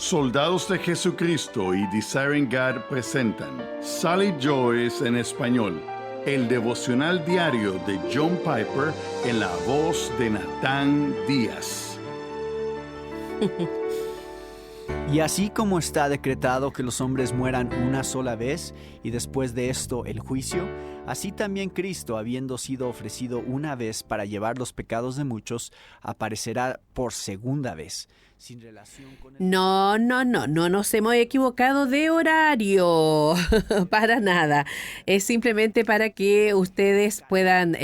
Soldados de Jesucristo y Desiring God presentan Sally Joyce en español, el devocional diario de John Piper en la voz de Natán Díaz. Y así como está decretado que los hombres mueran una sola vez y después de esto el juicio, así también Cristo, habiendo sido ofrecido una vez para llevar los pecados de muchos, aparecerá por segunda vez. Sin relación con el... No nos hemos equivocado de horario, para nada. Es simplemente para que ustedes puedan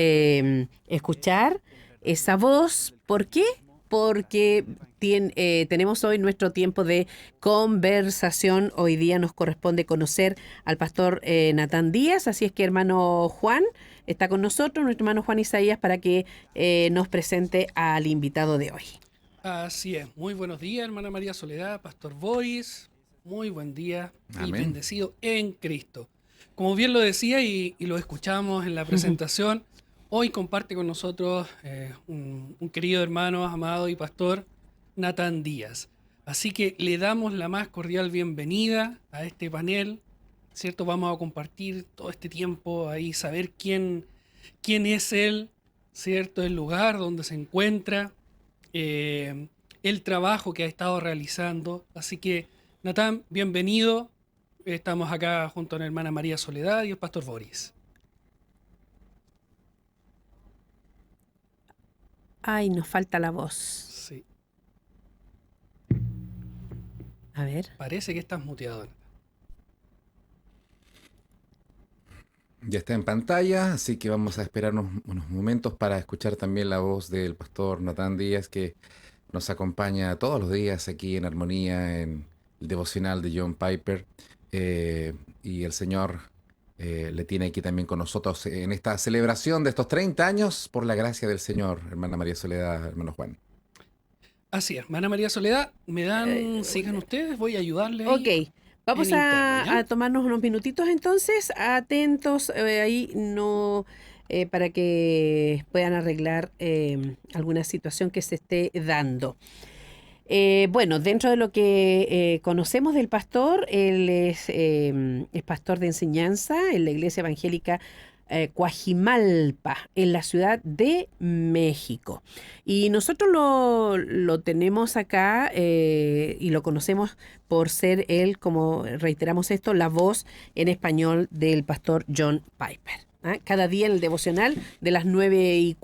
escuchar esa voz. ¿Por qué? Porque tenemos hoy nuestro tiempo de conversación. Hoy día nos corresponde conocer al pastor Natán Díaz, así es que hermano Juan está con nosotros, nuestro hermano Juan Isaías, para que nos presente al invitado de hoy. Así es. Muy buenos días, hermana María Soledad, pastor Boris. Muy buen día. Amén. Y bendecido en Cristo. Como bien lo decía y lo escuchamos en la presentación, hoy comparte con nosotros un querido hermano, amado y pastor, Natán Díaz. Así que le damos la más cordial bienvenida a este panel, ¿cierto? Vamos a compartir todo este tiempo ahí, saber quién es él, ¿cierto? El lugar donde se encuentra, el trabajo que ha estado realizando. Así que, Natán, bienvenido. Estamos acá junto a la hermana María Soledad y el pastor Boris. Ay, nos falta la voz. Sí. A ver. Parece que estás muteado. Ya está en pantalla, así que vamos a esperar unos momentos para escuchar también la voz del pastor Natán Díaz, que nos acompaña todos los días aquí en Armonía, en el devocional de John Piper. Y el Señor le tiene aquí también con nosotros en esta celebración de estos 30 años, por la gracia del Señor, hermana María Soledad, hermano Juan. Así es, hermana María Soledad, sigan ustedes, voy a ayudarles. Ok. Vamos a tomarnos unos minutitos entonces, atentos ahí, no para que puedan arreglar alguna situación que se esté dando. Bueno, dentro de lo que conocemos del pastor, él es pastor de enseñanza en la Iglesia Evangélica Coajimalpa, en la Ciudad de México. Y nosotros lo tenemos acá y lo conocemos por ser él, como reiteramos esto, la voz en español del pastor John Piper. Cada día en el devocional de las 9:15,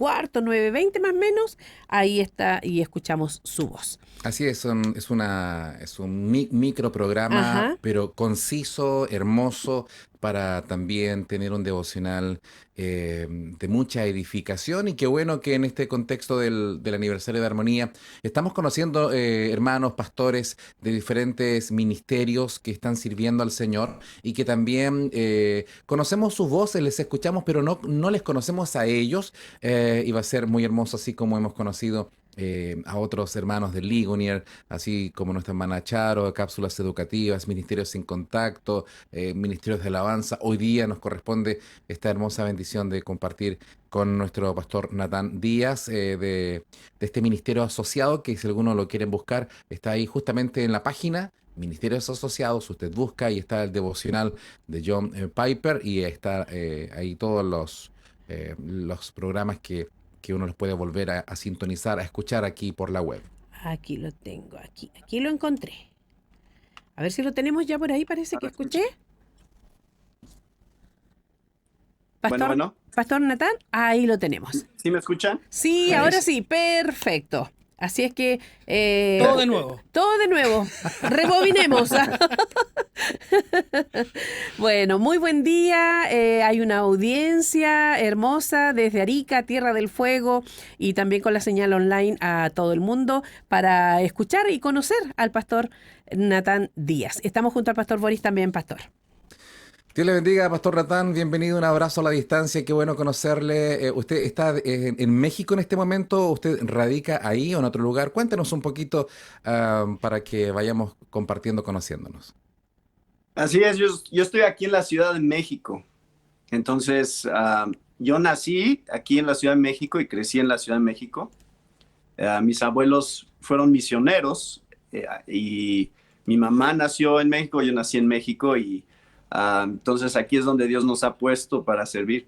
9:20 más o menos, ahí está y escuchamos su voz. Así es, es un microprograma, Ajá, pero conciso, hermoso, para también tener un devocional de mucha edificación. Y qué bueno que en este contexto del aniversario de Armonía estamos conociendo hermanos, pastores de diferentes ministerios que están sirviendo al Señor y que también conocemos sus voces, les escuchamos, pero no les conocemos a ellos. Y va a ser muy hermoso, así como hemos conocido a otros hermanos de Ligonier, así como nuestra hermana Charo, cápsulas educativas, ministerios sin contacto, ministerios de alabanza. Hoy día nos corresponde esta hermosa bendición de compartir con nuestro pastor Natán Díaz de este ministerio asociado, que si alguno lo quieren buscar, está ahí justamente en la página Ministerios Asociados. Usted busca y está el devocional de John Piper y está ahí todos los programas que uno los puede volver a sintonizar, a escuchar aquí por la web. aquí lo tengo, aquí lo encontré. A ver si lo tenemos ya por ahí, parece que escuché. Pastor, Bueno. Pastor Natán, ahí lo tenemos. ¿Sí me escuchan? Sí, ahora sí, perfecto. Así es que... Todo de nuevo. Todo de nuevo. Rebobinemos. Bueno, muy buen día. Hay una audiencia hermosa desde Arica, Tierra del Fuego, y también con la señal online a todo el mundo para escuchar y conocer al pastor Natán Díaz. Estamos junto al pastor Boris también, pastor. Dios le bendiga, pastor Natán. Bienvenido, un abrazo a la distancia. Qué bueno conocerle. ¿Usted está en México en este momento? ¿Usted radica ahí o en otro lugar? Cuéntenos un poquito para que vayamos compartiendo, conociéndonos. Así es, yo estoy aquí en la Ciudad de México. Entonces, yo nací aquí en la Ciudad de México y crecí en la Ciudad de México. Mis abuelos fueron misioneros y Mi mamá nació en México, yo nací en México y entonces aquí es donde Dios nos ha puesto para servir.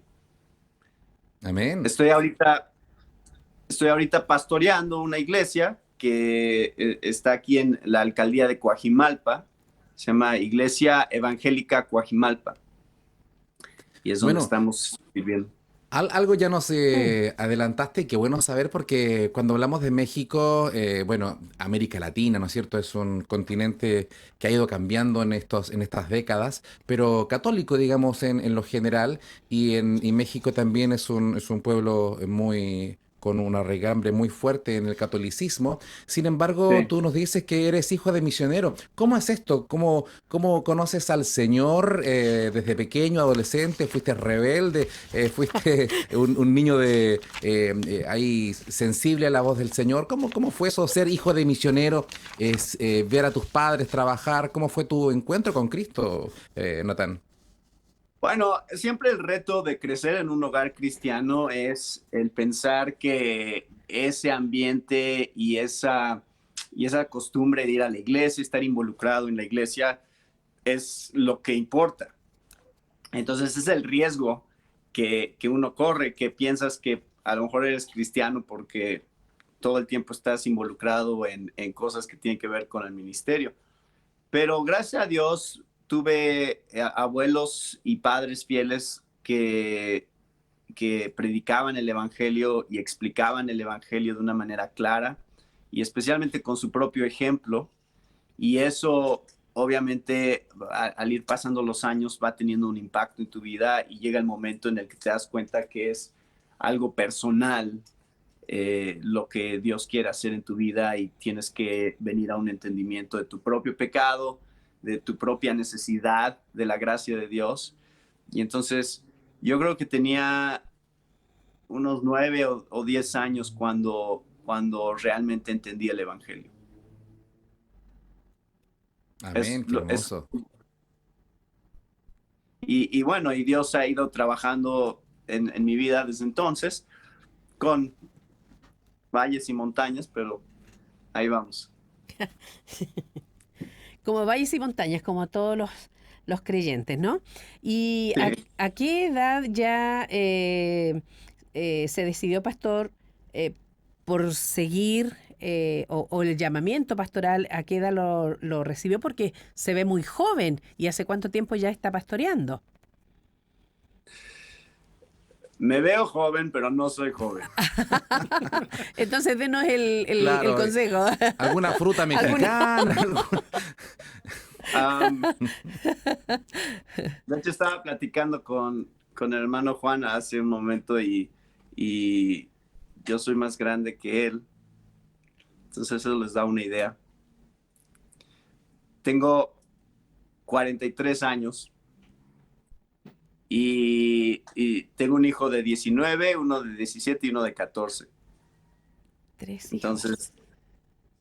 Amén. Estoy ahorita pastoreando una iglesia que está aquí en la alcaldía de Coajimalpa. Se llama Iglesia Evangélica Coajimalpa. Y es donde estamos viviendo. Algo ya nos adelantaste, qué bueno saber, porque cuando hablamos de México, América Latina, ¿no es cierto? Es un continente que ha ido cambiando en estas décadas, pero católico, digamos, en lo general, y México también es un pueblo con una raigambre muy fuerte en el catolicismo. Sin embargo, Sí. tú nos dices que eres hijo de misionero. ¿Cómo es esto? ¿Cómo conoces al Señor desde pequeño, adolescente? ¿Fuiste rebelde? ¿Fuiste un niño ahí sensible a la voz del Señor? ¿Cómo fue eso, ser hijo de misionero? Ver a tus padres trabajar. ¿Cómo fue tu encuentro con Cristo, Natán? Bueno, siempre el reto de crecer en un hogar cristiano es el pensar que ese ambiente y esa costumbre de ir a la iglesia, estar involucrado en la iglesia, es lo que importa. Entonces es el riesgo que uno corre, que piensas que a lo mejor eres cristiano porque todo el tiempo estás involucrado en cosas que tienen que ver con el ministerio. Pero gracias a Dios tuve abuelos y padres fieles que predicaban el evangelio y explicaban el evangelio de una manera clara y especialmente con su propio ejemplo. Y eso, obviamente, al ir pasando los años, va teniendo un impacto en tu vida y llega el momento en el que te das cuenta que es algo personal lo que Dios quiere hacer en tu vida y tienes que venir a un entendimiento de tu propio pecado, de tu propia necesidad de la gracia de Dios. Y entonces yo creo que tenía unos 9 o 10 años cuando realmente entendí el evangelio. Amén, qué hermoso. Y bueno, y Dios ha ido trabajando en mi vida desde entonces, con valles y montañas, pero ahí vamos. Como valles y montañas, como todos los creyentes, ¿no? ¿Y Sí. a qué edad ya se decidió, pastor, por seguir o el llamamiento pastoral? ¿A qué edad lo recibió? Porque se ve muy joven. ¿Y hace cuánto tiempo ya está pastoreando? Me veo joven, pero no soy joven. Entonces, denos el Claro, consejo. ¿alguna fruta mexicana? De hecho, estaba platicando con el hermano Juan hace un momento y yo soy más grande que él. Entonces eso les da una idea. Tengo 43 años y tengo un hijo de 19, uno de 17 y uno de 14. 3 hijos. Entonces,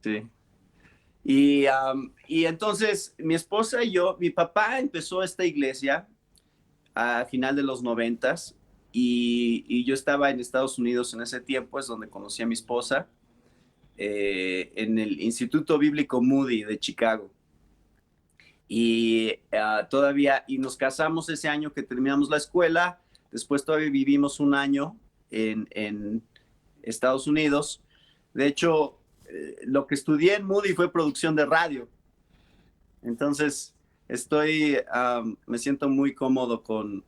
sí. Y entonces mi esposa y yo, mi papá empezó esta iglesia a final de los 90s y yo estaba en Estados Unidos en ese tiempo, es donde conocí a mi esposa, en el Instituto Bíblico Moody de Chicago. Y y nos casamos ese año que terminamos la escuela, después todavía vivimos un año en Estados Unidos. De hecho, lo que estudié en Moody fue producción de radio. Entonces, me siento muy cómodo con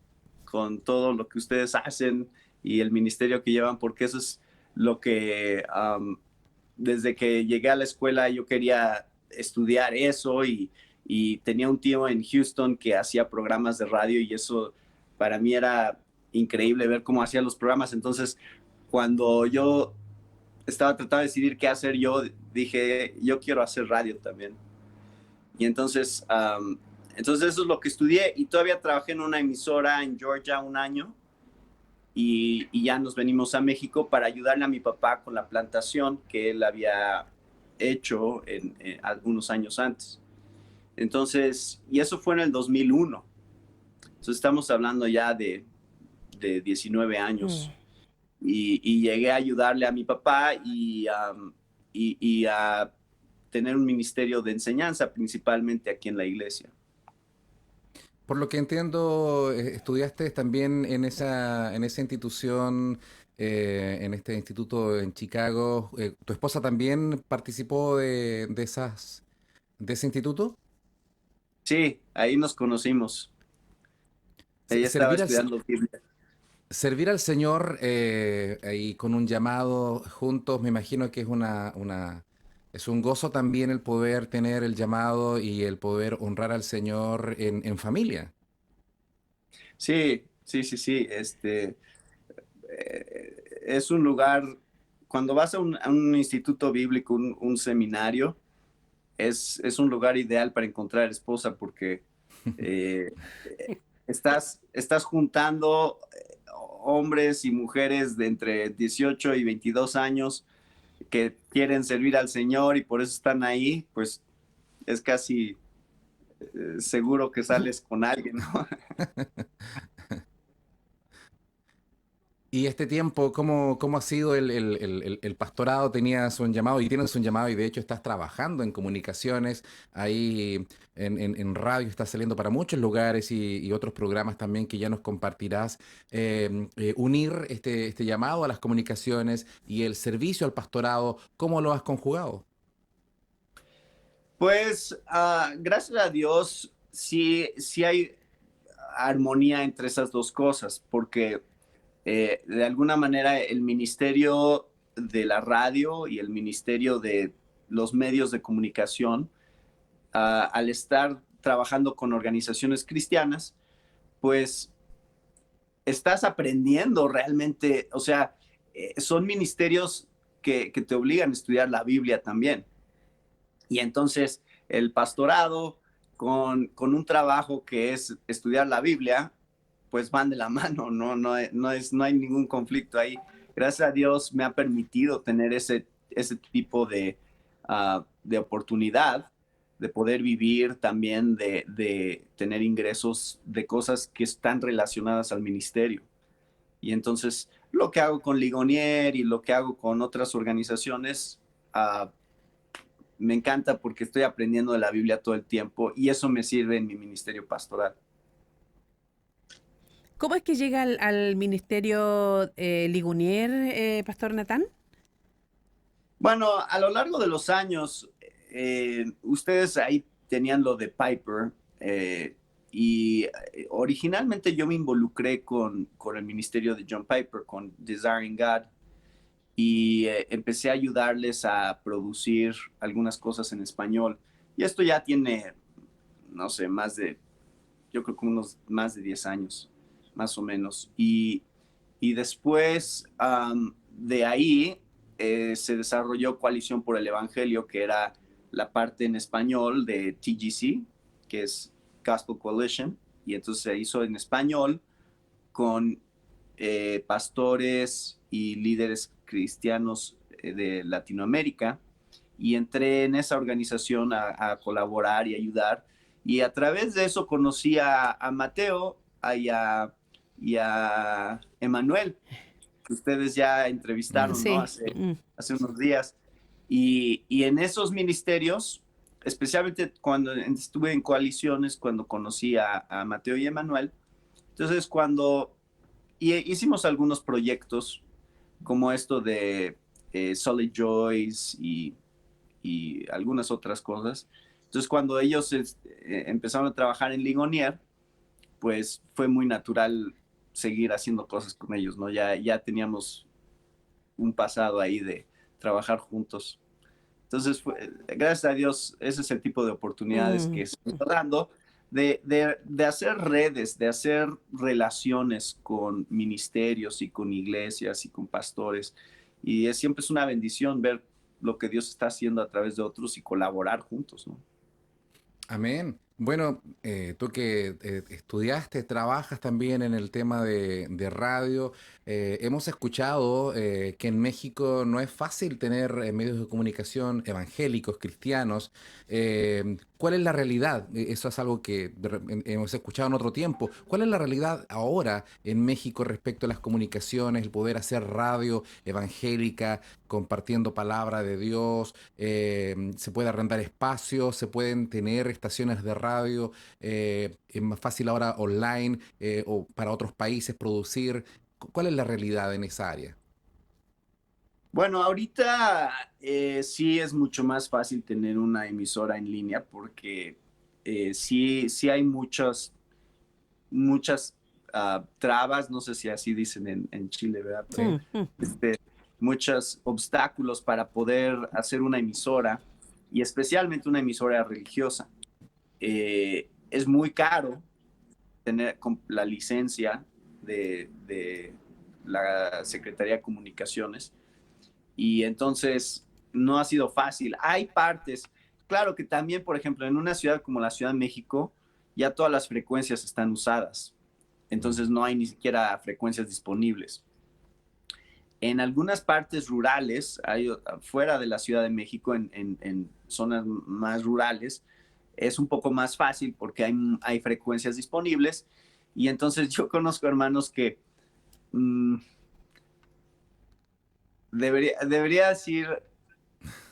todo lo que ustedes hacen y el ministerio que llevan, porque eso es lo que desde que llegué a la escuela yo quería estudiar eso y tenía un tío en Houston que hacía programas de radio y eso para mí era increíble ver cómo hacía los programas. Entonces, cuando yo estaba tratando de decidir qué hacer, yo dije, yo quiero hacer radio también. Y entonces eso es lo que estudié y todavía trabajé en una emisora en Georgia un año y ya nos venimos a México para ayudarle a mi papá con la plantación que él había hecho en algunos años antes. Entonces, y eso fue en el 2001. Entonces estamos hablando ya de 19 años. Y llegué a ayudarle a mi papá y tener un ministerio de enseñanza, principalmente aquí en la iglesia. Por lo que entiendo, estudiaste también en esa institución, en este instituto en Chicago. ¿Tu esposa también participó de ese instituto? Sí, ahí nos conocimos. Se- Ella estaba Servir al, estudiando Biblia. servir al Señor ahí con un llamado juntos, me imagino que es un gozo también el poder tener el llamado y el poder honrar al Señor en familia. Sí, sí, sí, sí. Es un lugar, cuando vas a un instituto bíblico, un seminario, es un lugar ideal para encontrar esposa porque eh, estás juntando hombres y mujeres de entre 18 y 22 años que quieren servir al Señor y por eso están ahí, pues es casi seguro que sales con alguien, ¿no? Y este tiempo, ¿cómo ha sido el pastorado? Tenías un llamado y tienes un llamado y de hecho estás trabajando en comunicaciones, ahí en radio estás saliendo para muchos lugares y otros programas también que ya nos compartirás. Unir este llamado a las comunicaciones y el servicio al pastorado, ¿cómo lo has conjugado? Pues gracias a Dios sí hay armonía entre esas dos cosas, porque de alguna manera el ministerio de la radio y el ministerio de los medios de comunicación, al estar trabajando con organizaciones cristianas, pues estás aprendiendo realmente, o sea, son ministerios que te obligan a estudiar la Biblia también. Y entonces el pastorado con un trabajo que es estudiar la Biblia, pues van de la mano, no hay ningún conflicto ahí. Gracias a Dios me ha permitido tener ese tipo de oportunidad de poder vivir también, de tener ingresos de cosas que están relacionadas al ministerio. Y entonces lo que hago con Ligonier y lo que hago con otras organizaciones, me encanta porque estoy aprendiendo de la Biblia todo el tiempo y eso me sirve en mi ministerio pastoral. ¿Cómo es que llega al ministerio Ligonier, Pastor Natán? Bueno, a lo largo de los años, ustedes ahí tenían lo de Piper y originalmente yo me involucré con el ministerio de John Piper, con Desiring God, y empecé a ayudarles a producir algunas cosas en español. Y esto ya tiene, no sé, yo creo que más de 10 años, más o menos. Y después de ahí se desarrolló Coalición por el Evangelio, que era la parte en español de TGC, que es Gospel Coalition, y entonces se hizo en español con pastores y líderes cristianos de Latinoamérica, y entré en esa organización a colaborar y ayudar, y a través de eso conocí a Mateo y a Emanuel, que ustedes ya entrevistaron, Sí. ¿no? Hace unos días. Y en esos ministerios, especialmente cuando estuve en coaliciones, cuando conocí a Mateo y Emanuel, entonces hicimos algunos proyectos como esto de Solid Joys y algunas otras cosas. Entonces cuando ellos empezaron a trabajar en Ligonier, pues fue muy natural seguir haciendo cosas con ellos, ¿no? Ya teníamos un pasado ahí de trabajar juntos. Entonces, gracias a Dios, ese es el tipo de oportunidades que estoy dando, de hacer redes, de hacer relaciones con ministerios y con iglesias y con pastores. Y siempre es una bendición ver lo que Dios está haciendo a través de otros y colaborar juntos, ¿no? Amén. Bueno, tú que estudiaste, trabajas también en el tema de radio, hemos escuchado que en México no es fácil tener medios de comunicación evangélicos, cristianos. ¿Cuál es la realidad? Eso es algo que hemos escuchado en otro tiempo. ¿Cuál es la realidad ahora en México respecto a las comunicaciones, el poder hacer radio evangélica, compartiendo palabra de Dios? Se puede arrendar espacios, se pueden tener estaciones de radio, es más fácil ahora online o para otros países producir. ¿Cuál es la realidad en esa área? Bueno, ahorita sí es mucho más fácil tener una emisora en línea porque sí hay muchas trabas, no sé si así dicen en Chile, ¿verdad? Pero, muchos obstáculos para poder hacer una emisora y especialmente una emisora religiosa. Es muy caro tener la licencia de la Secretaría de Comunicaciones y entonces no ha sido fácil. Hay partes, claro que también, por ejemplo, en una ciudad como la Ciudad de México, ya todas las frecuencias están usadas, entonces no hay ni siquiera frecuencias disponibles. En algunas partes rurales, fuera de la Ciudad de México, en zonas más rurales, es un poco más fácil porque hay frecuencias disponibles y entonces yo conozco hermanos que debería decir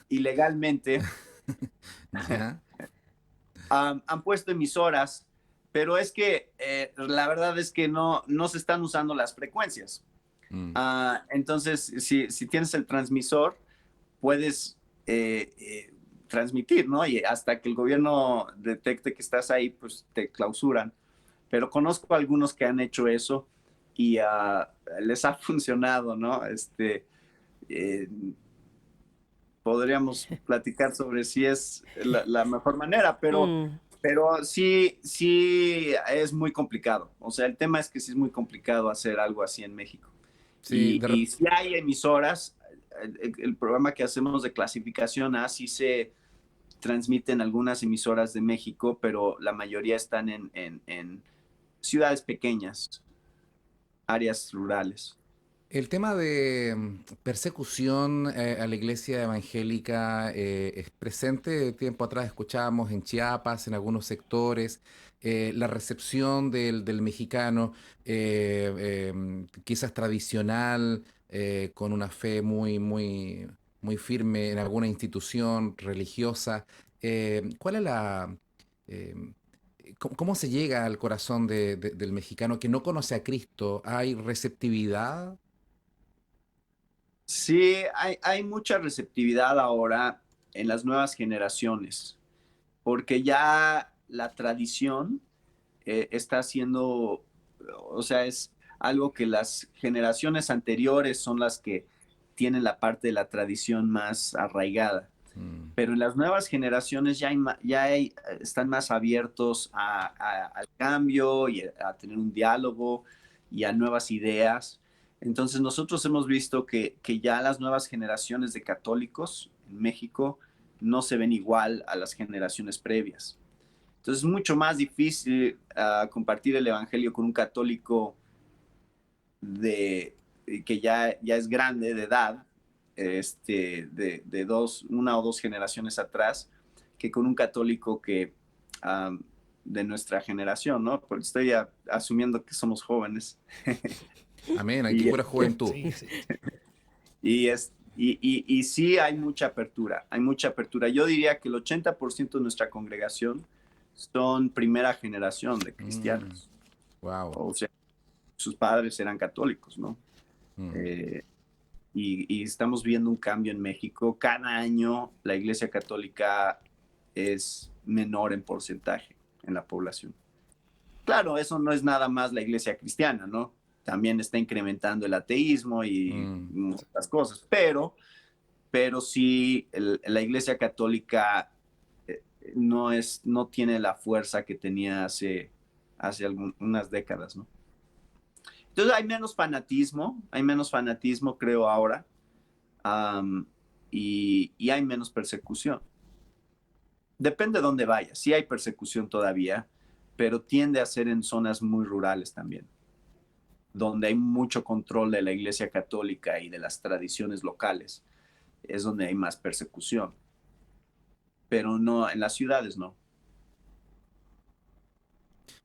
ilegalmente, ¿Ya? han puesto emisoras, pero es que la verdad es que no se están usando las frecuencias. Mm. Entonces, si tienes el transmisor, puedes transmitir, ¿no? Y hasta que el gobierno detecte que estás ahí, pues te clausuran. Pero conozco a algunos que han hecho eso y les ha funcionado, ¿no? Podríamos platicar sobre si es la mejor manera, pero sí es muy complicado. O sea, el tema es que sí es muy complicado hacer algo así en México. Sí, Y si hay emisoras, el programa que hacemos de clasificación así se transmite en algunas emisoras de México, pero la mayoría están en ciudades pequeñas, áreas rurales. el tema de persecución a la iglesia evangélica es presente. Tiempo atrás escuchábamos en Chiapas, en algunos sectores, la recepción del mexicano, quizás tradicional, con una fe muy firme en alguna institución religiosa. ¿Cuál es eh, cómo se llega al corazón del mexicano que no conoce a Cristo? ¿Hay receptividad? Sí, hay mucha receptividad ahora en las nuevas generaciones, porque ya la tradición está haciendo, o sea, es algo que las generaciones anteriores son las que tienen la parte de la tradición más arraigada. Mm. Pero en las nuevas generaciones están más abiertos al cambio y a tener un diálogo y a nuevas ideas. Entonces nosotros hemos visto que ya las nuevas generaciones de católicos en México no se ven igual a las generaciones previas. Entonces es mucho más difícil compartir el evangelio con un católico que ya es grande de edad, de una o dos generaciones atrás, que con un católico de nuestra generación, ¿no? Porque estoy asumiendo que somos jóvenes. Amén, aquí pura juventud. Sí, sí. Y sí hay mucha apertura, hay mucha apertura. Yo diría que el 80% de nuestra congregación son primera generación de cristianos. Wow. O sea, sus padres eran católicos, ¿no? Y estamos viendo un cambio en México. Cada año la Iglesia Católica es menor en porcentaje en la población. Claro, eso no es nada más la Iglesia cristiana, ¿no? También está incrementando el ateísmo y muchas cosas, pero sí la Iglesia Católica no tiene la fuerza que tenía hace unas décadas, ¿no? Entonces hay menos fanatismo creo ahora, y hay menos persecución. depende de dónde vayas. Sí hay persecución todavía, pero tiende a ser en zonas muy rurales también, donde hay mucho control de la Iglesia Católica y de las tradiciones locales. Es donde hay más persecución, pero no en las ciudades, no.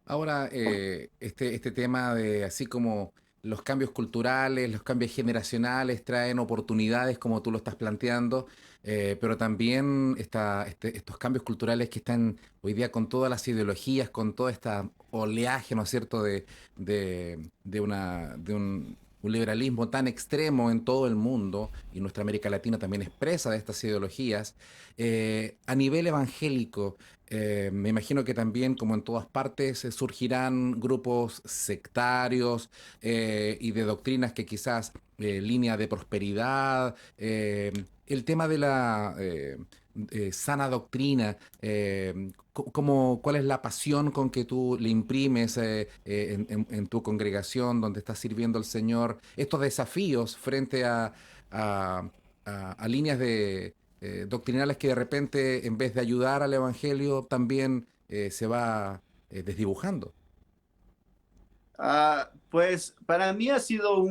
Ahora, este tema de así como los cambios culturales, los cambios generacionales traen oportunidades, como tú lo estás planteando, pero también estos cambios culturales que están hoy día con todas las ideologías, con todo este oleaje, ¿no es cierto?, de un liberalismo tan extremo en todo el mundo, y nuestra América Latina también expresa de estas ideologías, a nivel evangélico. Me imagino que también, como en todas partes, surgirán grupos sectarios y de doctrinas que quizás línea de prosperidad, el tema de la sana doctrina, ¿cuál es la pasión con que tú le imprimes en tu congregación donde estás sirviendo al Señor? Estos desafíos frente a líneas de doctrinales que de repente, en vez de ayudar al Evangelio, también se va desdibujando. Pues para mí ha sido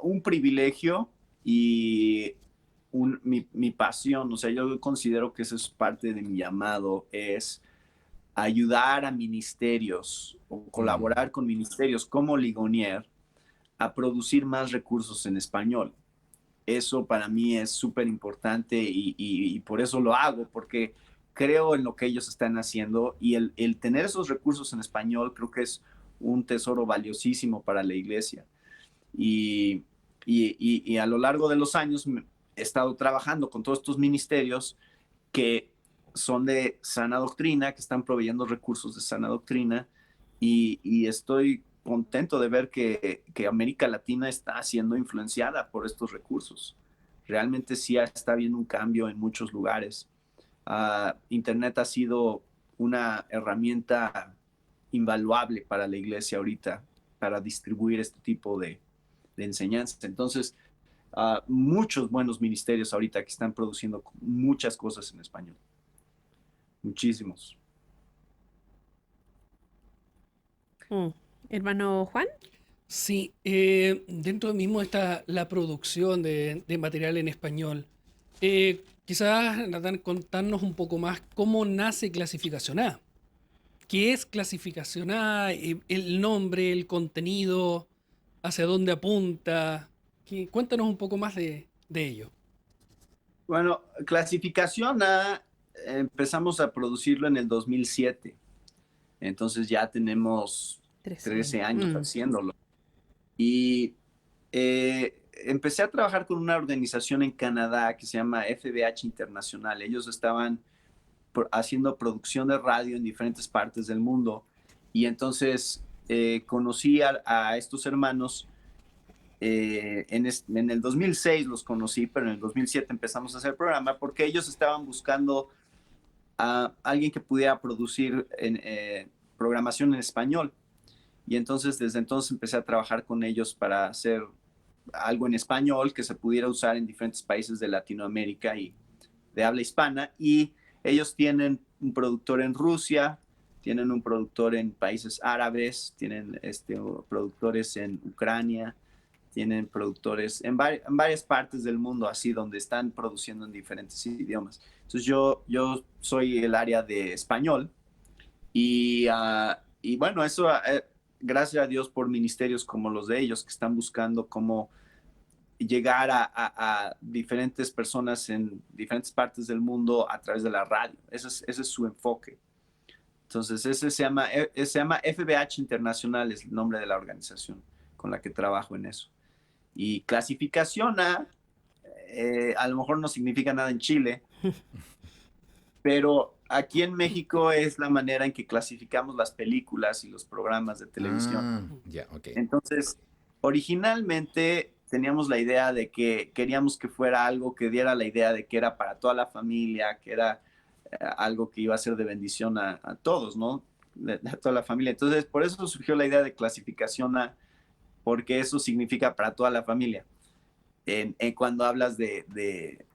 un privilegio y mi pasión. O sea, yo considero que eso es parte de mi llamado, es ayudar a ministerios o colaborar con ministerios como Ligonier a producir más recursos en español. Eso para mí es súper importante y por eso lo hago, porque creo en lo que ellos están haciendo, y el tener esos recursos en español creo que es un tesoro valiosísimo para la iglesia. Y a lo largo de los años he estado trabajando con todos estos ministerios que son de sana doctrina, que están proveyendo recursos de sana doctrina, y estoy contento de ver que América Latina está siendo influenciada por estos recursos. Realmente sí está habiendo un cambio en muchos lugares. Internet ha sido una herramienta invaluable para la iglesia ahorita, para distribuir este tipo de enseñanzas. Entonces, muchos buenos ministerios ahorita que están produciendo muchas cosas en español. Muchísimos. Hermano Juan. Sí, dentro mismo está la producción de material en español. Quizás, Natán, contarnos un poco más cómo nace Clasificación A. ¿Qué es Clasificación A? El nombre, el contenido, hacia dónde apunta. Cuéntanos un poco más de ello. Bueno, Clasificación A empezamos a producirlo en el 2007. Entonces ya tenemos 13 años haciéndolo. Y empecé a trabajar con una organización en Canadá que se llama FBH Internacional. Ellos estaban haciendo producción de radio en diferentes partes del mundo. Y entonces conocí a estos hermanos. En el 2006 los conocí, pero en el 2007 empezamos a hacer el programa porque ellos estaban buscando a alguien que pudiera producir programación en español. Y entonces, desde entonces empecé a trabajar con ellos para hacer algo en español que se pudiera usar en diferentes países de Latinoamérica y de habla hispana. Y ellos tienen un productor en Rusia, tienen un productor en países árabes, tienen productores en Ucrania, tienen productores en varias partes del mundo, así, donde están produciendo en diferentes idiomas. Entonces yo soy el área de español y bueno, eso gracias a Dios por ministerios como los de ellos, que están buscando cómo llegar a diferentes personas en diferentes partes del mundo a través de la radio. Ese es su enfoque. Entonces ese se llama FBH Internacional, es el nombre de la organización con la que trabajo en eso. Y Clasificación a lo mejor no significa nada en Chile, pero aquí en México es la manera en que clasificamos las películas y los programas de televisión. Okay. Entonces, originalmente teníamos la idea de que queríamos que fuera algo que diera la idea de que era para toda la familia, que era algo que iba a ser de bendición a todos, ¿no? A toda la familia. Entonces, por eso surgió la idea de Clasificación A, porque eso significa para toda la familia. Cuando hablas de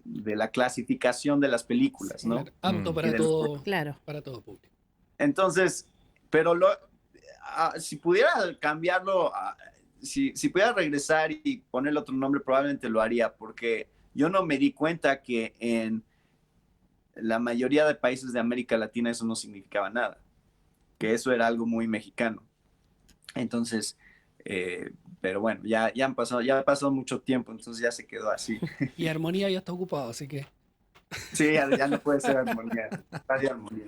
de la clasificación de las películas, ¿no? Claro, apto Claro. para todo público. Entonces, pero si pudiera cambiarlo, si pudiera regresar y ponerle otro nombre, probablemente lo haría, porque yo no me di cuenta que en la mayoría de países de América Latina eso no significaba nada, que eso era algo muy mexicano. Entonces, pero bueno, ya ha pasado mucho tiempo, entonces ya se quedó así. Y Armonía ya está ocupado, así que... Sí, ya no puede ser Armonía. Hay Armonía.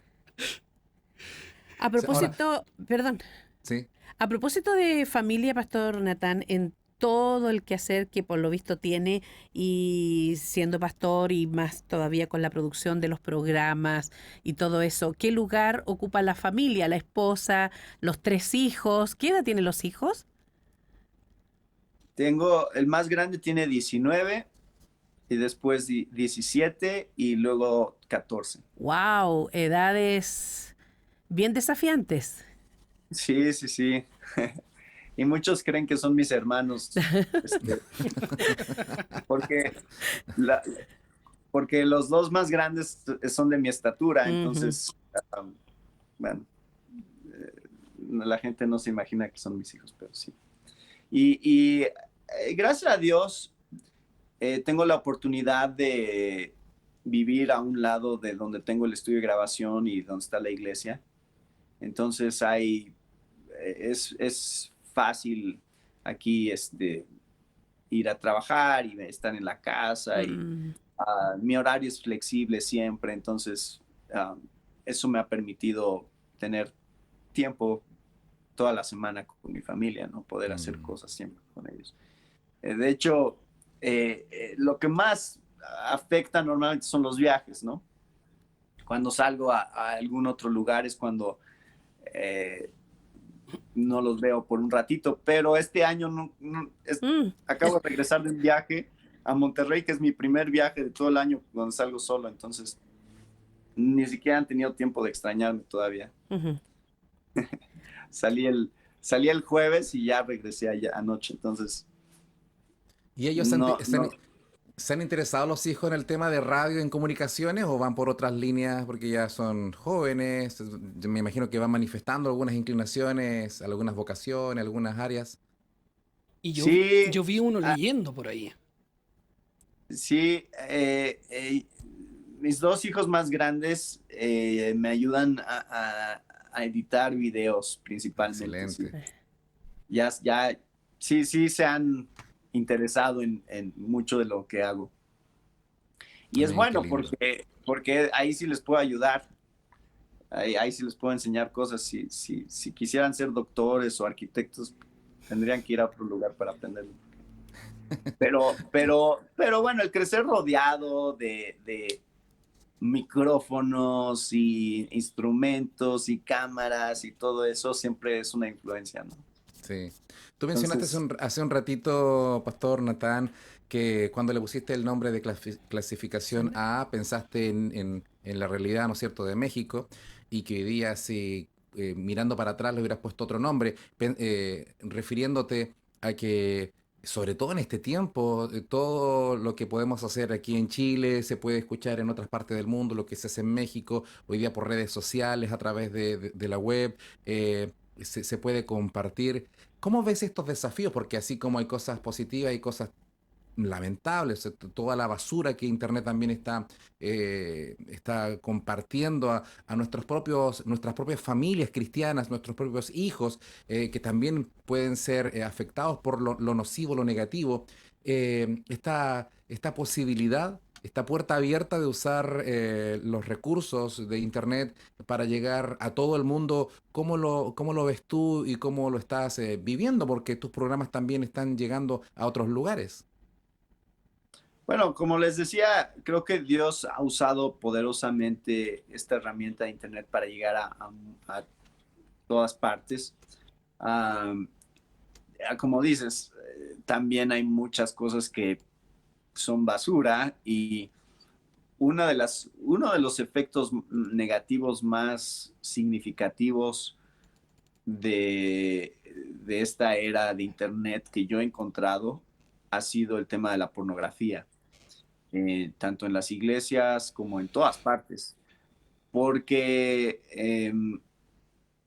A propósito, perdón. Sí. A propósito de familia, Pastor Natán, en todo el quehacer que por lo visto tiene y siendo pastor y más todavía con la producción de los programas y todo eso, ¿qué lugar ocupa la familia, la esposa, los 3 hijos? ¿Qué edad tienen los hijos? El más grande tiene 19 y después 17 y luego 14. ¡Wow! Edades bien desafiantes. Sí, sí, sí. Y muchos creen que son mis hermanos. Porque, porque los 2 más grandes son de mi estatura, entonces, bueno, la gente no se imagina que son mis hijos, pero sí. Y gracias a Dios, tengo la oportunidad de vivir a un lado de donde tengo el estudio de grabación y donde está la iglesia. Entonces es fácil aquí ir a trabajar y estar en la casa. Y mi horario es flexible siempre, entonces eso me ha permitido tener tiempo toda la semana con mi familia, ¿no? Poder hacer cosas siempre con ellos. De hecho, lo que más afecta normalmente son los viajes, ¿no? Cuando salgo a algún otro lugar es cuando no los veo por un ratito, pero este año acabo de regresar de un viaje a Monterrey, que es mi primer viaje de todo el año donde salgo solo, entonces ni siquiera han tenido tiempo de extrañarme todavía. Salí el jueves y ya regresé anoche, entonces... ¿Y ellos se han interesado los hijos en el tema de radio en comunicaciones o van por otras líneas porque ya son jóvenes? Me imagino que van manifestando algunas inclinaciones, algunas vocaciones, algunas áreas. Y Sí, yo vi uno leyendo por ahí. Sí, mis 2 hijos más grandes me ayudan a editar videos principalmente. Excelente. Sí. Sí se han interesado en mucho de lo que hago. Y es bueno porque ahí sí les puedo ayudar. Ahí sí les puedo enseñar cosas. Si quisieran ser doctores o arquitectos, tendrían que ir a otro lugar para aprenderlo. Pero bueno, el crecer rodeado de micrófonos y instrumentos y cámaras y todo eso siempre es una influencia, ¿no? Sí. Tú mencionaste hace un ratito, Pastor Natán, que cuando le pusiste el nombre de clasificación A, pensaste en la realidad, ¿no es cierto?, de México, y que hoy día, si mirando para atrás, le hubieras puesto otro nombre, refiriéndote a que, sobre todo en este tiempo, todo lo que podemos hacer aquí en Chile se puede escuchar en otras partes del mundo, lo que se hace en México, hoy día por redes sociales, a través de la web, se puede compartir. ¿Cómo ves estos desafíos? Porque así como hay cosas positivas, hay cosas lamentables, toda la basura que Internet también está compartiendo a nuestras propias familias cristianas, nuestros propios hijos, que también pueden ser afectados por lo nocivo, lo negativo. Esta posibilidad, esta puerta abierta de usar los recursos de Internet para llegar a todo el mundo, ¿cómo lo ves tú y cómo lo estás viviendo? Porque tus programas también están llegando a otros lugares. Bueno, como les decía, creo que Dios ha usado poderosamente esta herramienta de Internet para llegar a todas partes. Como dices, también hay muchas cosas que son basura y uno de los efectos negativos más significativos de esta era de Internet que yo he encontrado ha sido el tema de la pornografía. tanto en las iglesias como en todas partes, porque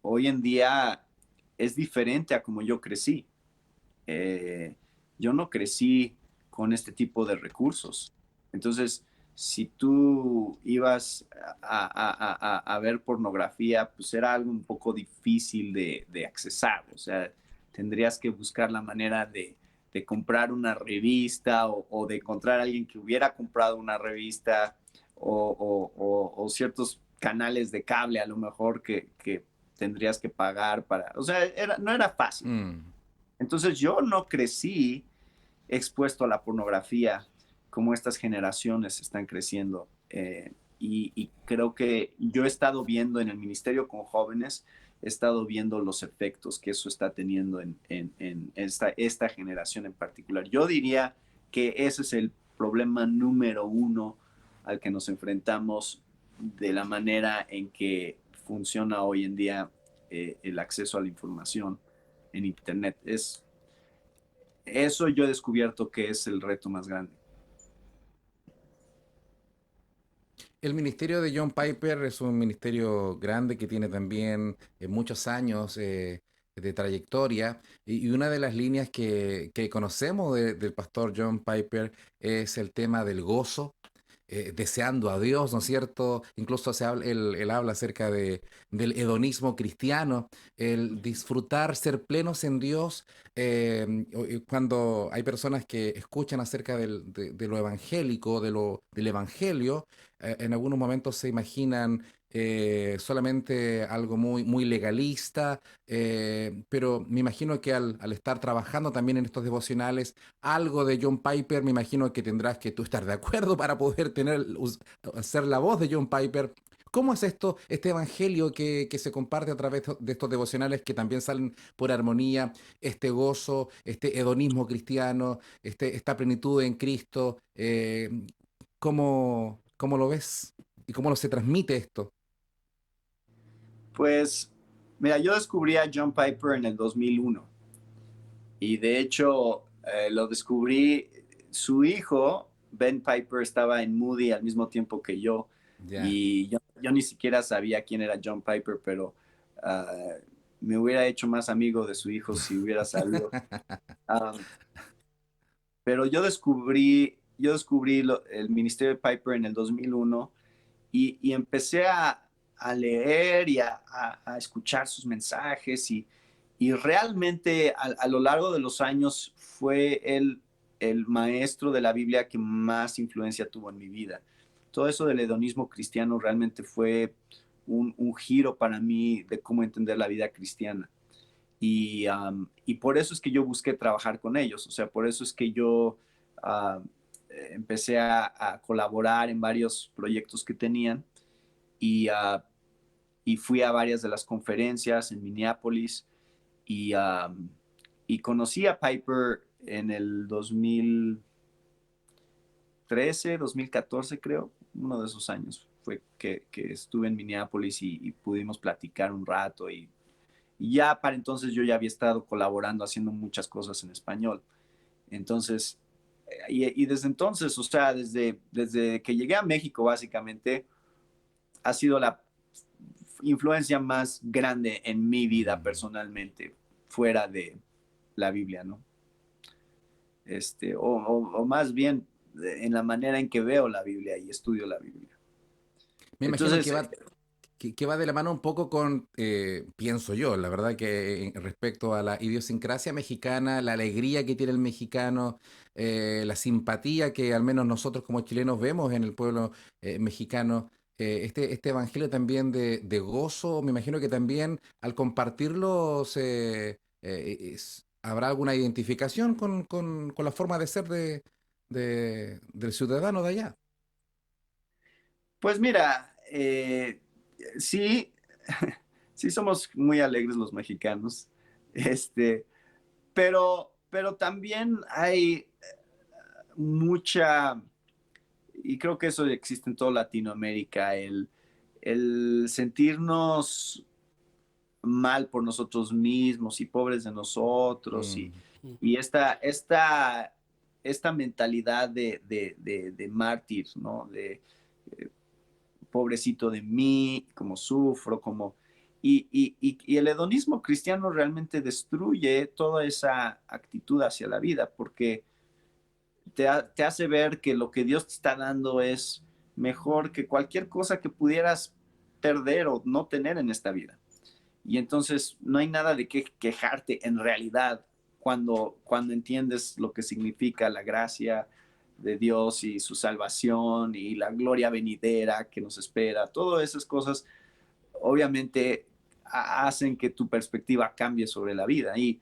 hoy en día es diferente a como yo crecí. Yo no crecí con este tipo de recursos. Entonces, si tú ibas a ver pornografía, pues era algo un poco difícil de accesar. O sea, tendrías que buscar la manera de comprar una revista o de encontrar a alguien que hubiera comprado una revista o ciertos canales de cable a lo mejor que tendrías que pagar para... O sea, no era fácil. Entonces yo no crecí expuesto a la pornografía como estas generaciones están creciendo. Y creo que yo he estado viendo en el ministerio con jóvenes, he estado viendo los efectos que eso está teniendo en esta generación en particular. Yo diría que ese es el problema número uno al que nos enfrentamos de la manera en que funciona hoy en día el acceso a la información en Internet. Eso yo he descubierto que es el reto más grande. El ministerio de John Piper es un ministerio grande que tiene también muchos años de trayectoria y una de las líneas que conocemos del pastor John Piper es el tema del gozo, deseando a Dios, ¿no es cierto? Incluso él habla acerca del hedonismo cristiano, el disfrutar, ser plenos en Dios. Cuando hay personas que escuchan acerca de lo evangélico, del evangelio, en algunos momentos se imaginan solamente algo muy, muy legalista, pero me imagino que al estar trabajando también en estos devocionales, algo de John Piper, me imagino que tendrás que tú estar de acuerdo para poder ser la voz de John Piper. ¿Cómo es esto, este evangelio que se comparte a través de estos devocionales que también salen por armonía, este gozo, este hedonismo cristiano, esta plenitud en Cristo? ¿Cómo lo ves? ¿Y cómo se transmite esto? Pues, mira, yo descubrí a John Piper en el 2001 y de hecho lo descubrí, su hijo, Ben Piper, estaba en Moody al mismo tiempo que yo Ya. y yo ni siquiera sabía quién era John Piper, pero me hubiera hecho más amigo de su hijo si hubiera sabido. Um, pero yo descubrí el ministerio de Piper en el 2001 y empecé a leer y a escuchar sus mensajes y realmente a lo largo de los años fue el maestro de la Biblia que más influencia tuvo en mi vida. Todo eso del hedonismo cristiano realmente fue un giro para mí de cómo entender la vida cristiana. Y por eso es que yo busqué trabajar con ellos, o sea, por eso es que yo uh, empecé a colaborar en varios proyectos que tenían y fui a varias de las conferencias en Minneapolis y conocí a Piper en el 2013, 2014 creo, uno de esos años fue que estuve en Minneapolis y pudimos platicar un rato y ya para entonces yo ya había estado colaborando, haciendo muchas cosas en español. Entonces, y desde entonces, o sea, desde que llegué a México básicamente, ha sido la influencia más grande en mi vida personalmente, fuera de la Biblia, ¿no? O más bien en la manera en que veo la Biblia y estudio la Biblia. Me imagino Entonces, que va de la mano un poco con, pienso yo, la verdad que respecto a la idiosincrasia mexicana, la alegría que tiene el mexicano, la simpatía que al menos nosotros como chilenos vemos en el pueblo mexicano, este evangelio también de gozo, me imagino que también al compartirlo habrá alguna identificación con la forma de ser del ciudadano de allá. pues mira, sí, sí somos muy alegres los mexicanos, este, pero también hay mucha, y creo que eso existe en toda Latinoamérica, el sentirnos mal por nosotros mismos y pobres de nosotros Mm, y esta esta mentalidad de mártir, ¿no? De pobrecito de mí, como sufro, como... Y el hedonismo cristiano realmente destruye toda esa actitud hacia la vida, porque te hace ver que lo que Dios te está dando es mejor que cualquier cosa que pudieras perder o no tener en esta vida. Y entonces no hay nada de qué quejarte en realidad cuando entiendes lo que significa la gracia de Dios y su salvación y la gloria venidera que nos espera. Todas esas cosas obviamente hacen que tu perspectiva cambie sobre la vida. Y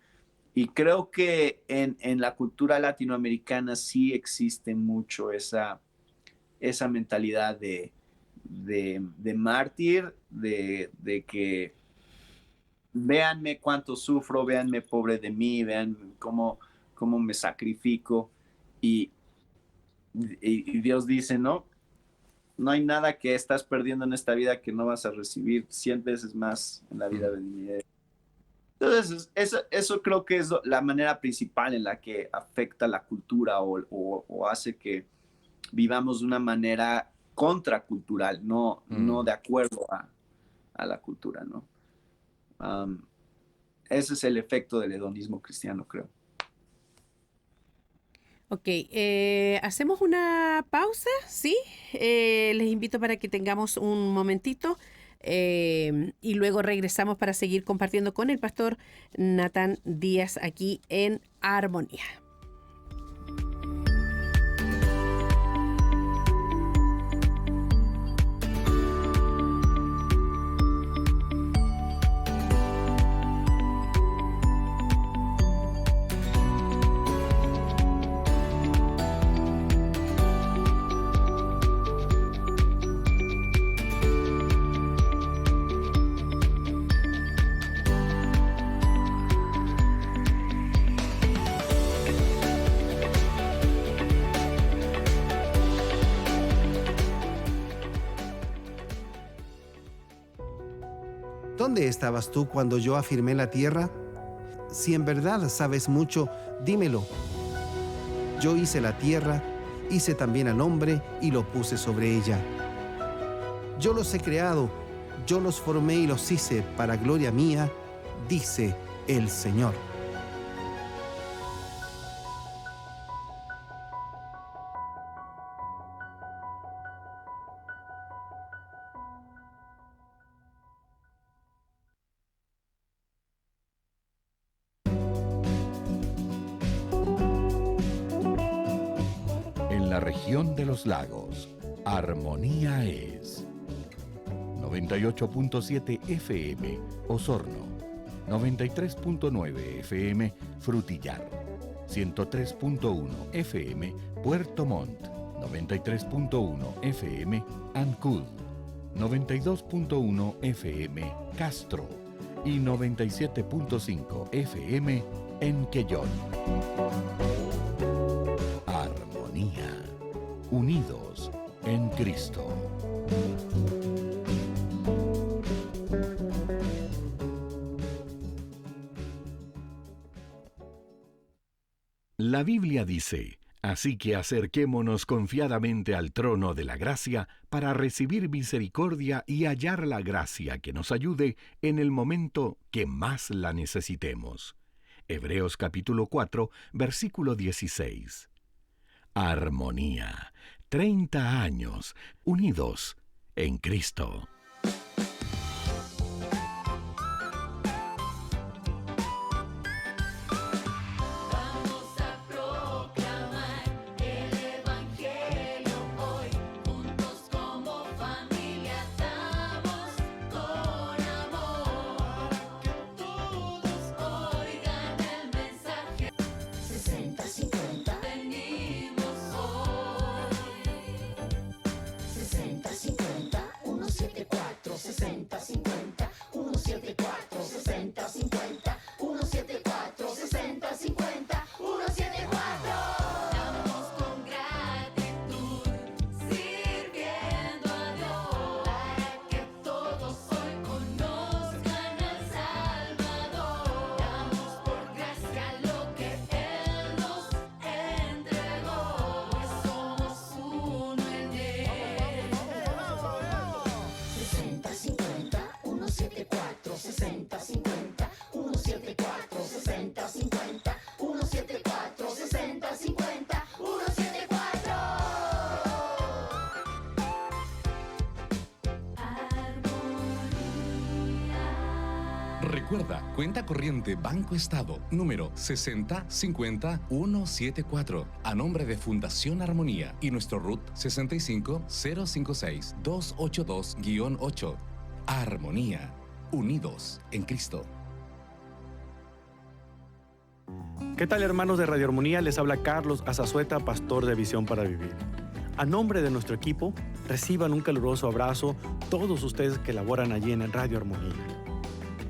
creo que en la cultura latinoamericana sí existe mucho esa mentalidad de mártir, de que véanme cuánto sufro, véanme pobre de mí, vean cómo me sacrifico. Y Dios dice, no hay nada que estás perdiendo en esta vida que no vas a recibir 100 veces más en la vida venidera. Entonces, eso creo que es la manera principal en la que afecta la cultura o hace que vivamos de una manera contracultural, no de acuerdo a la cultura, ¿no? Ese es el efecto del hedonismo cristiano, creo. Ok, hacemos una pausa, ¿sí? Les invito para que tengamos un momentito y luego regresamos para seguir compartiendo con el pastor Natán Díaz aquí en Armonía. ¿Dónde estabas tú cuando yo afirmé la tierra? Si en verdad sabes mucho, dímelo. Yo hice la tierra, hice también al hombre y lo puse sobre ella. Yo los he creado, yo los formé y los hice para gloria mía, dice el Señor. La región de los lagos, Armonía es 98.7 FM Osorno, 93.9 FM Frutillar, 103.1 FM Puerto Montt, 93.1 FM Ancud, 92.1 FM Castro y 97.5 FM Enquellón. Armonía, unidos en Cristo. La Biblia dice: así que acerquémonos confiadamente al trono de la gracia para recibir misericordia y hallar la gracia que nos ayude en el momento que más la necesitemos. Hebreos capítulo 4, versículo 16. Armonía, 30 años unidos en Cristo. Recuerda, cuenta corriente Banco Estado, número 6050174, a nombre de Fundación Armonía, y nuestro RUT 65056-282-8. Armonía, unidos en Cristo. ¿Qué tal, hermanos de Radio Armonía? Les habla Carlos Azazueta, pastor de Visión para Vivir. A nombre de nuestro equipo, reciban un caluroso abrazo todos ustedes que laboran allí en Radio Armonía.